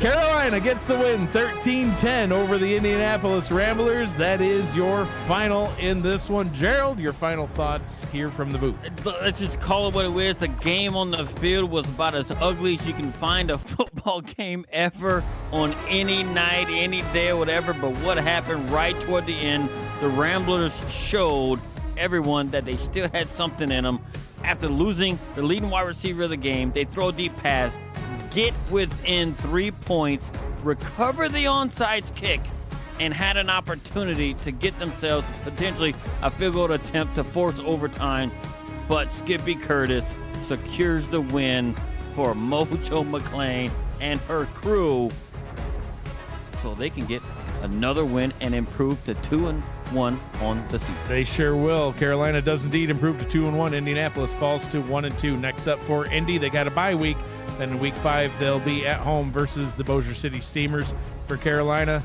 Carolina gets the win 13-10 over the Indianapolis Ramblers. That is your final in this one. Gerald, your final thoughts here from the booth. Let's just call it what it is. The game on the field was about as ugly as you can find a football game ever on any night, any day, whatever. But what happened right toward the end, the Ramblers showed everyone that they still had something in them. After losing the leading wide receiver of the game, they throw a deep pass, get within 3 points, recover the onside kick, and had an opportunity to get themselves potentially a field goal attempt to force overtime. But Skippy Curtis secures the win for Mojo McClain and her crew. so they can get another win and improve to 2-1 on the season. They sure will. Carolina does indeed improve to 2-1. Indianapolis falls to 1-2. Next up for Indy, they got a bye week. Then in week 5, they'll be at home versus the Bossier City Steamers. For Carolina,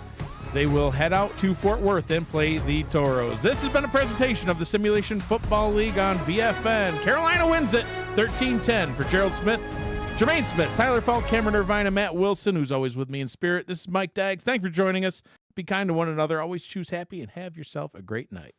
they will head out to Fort Worth and play the Toros. This has been a presentation of the Simulation Football League on VFN. Carolina wins it 13-10. For Gerald Smith, Jermaine Smith, Tyler Falk, Cameron Irvine, and Matt Wilson, who's always with me in spirit. This is Mike Daggs. Thanks for joining us. Be kind to one another. Always choose happy and have yourself a great night.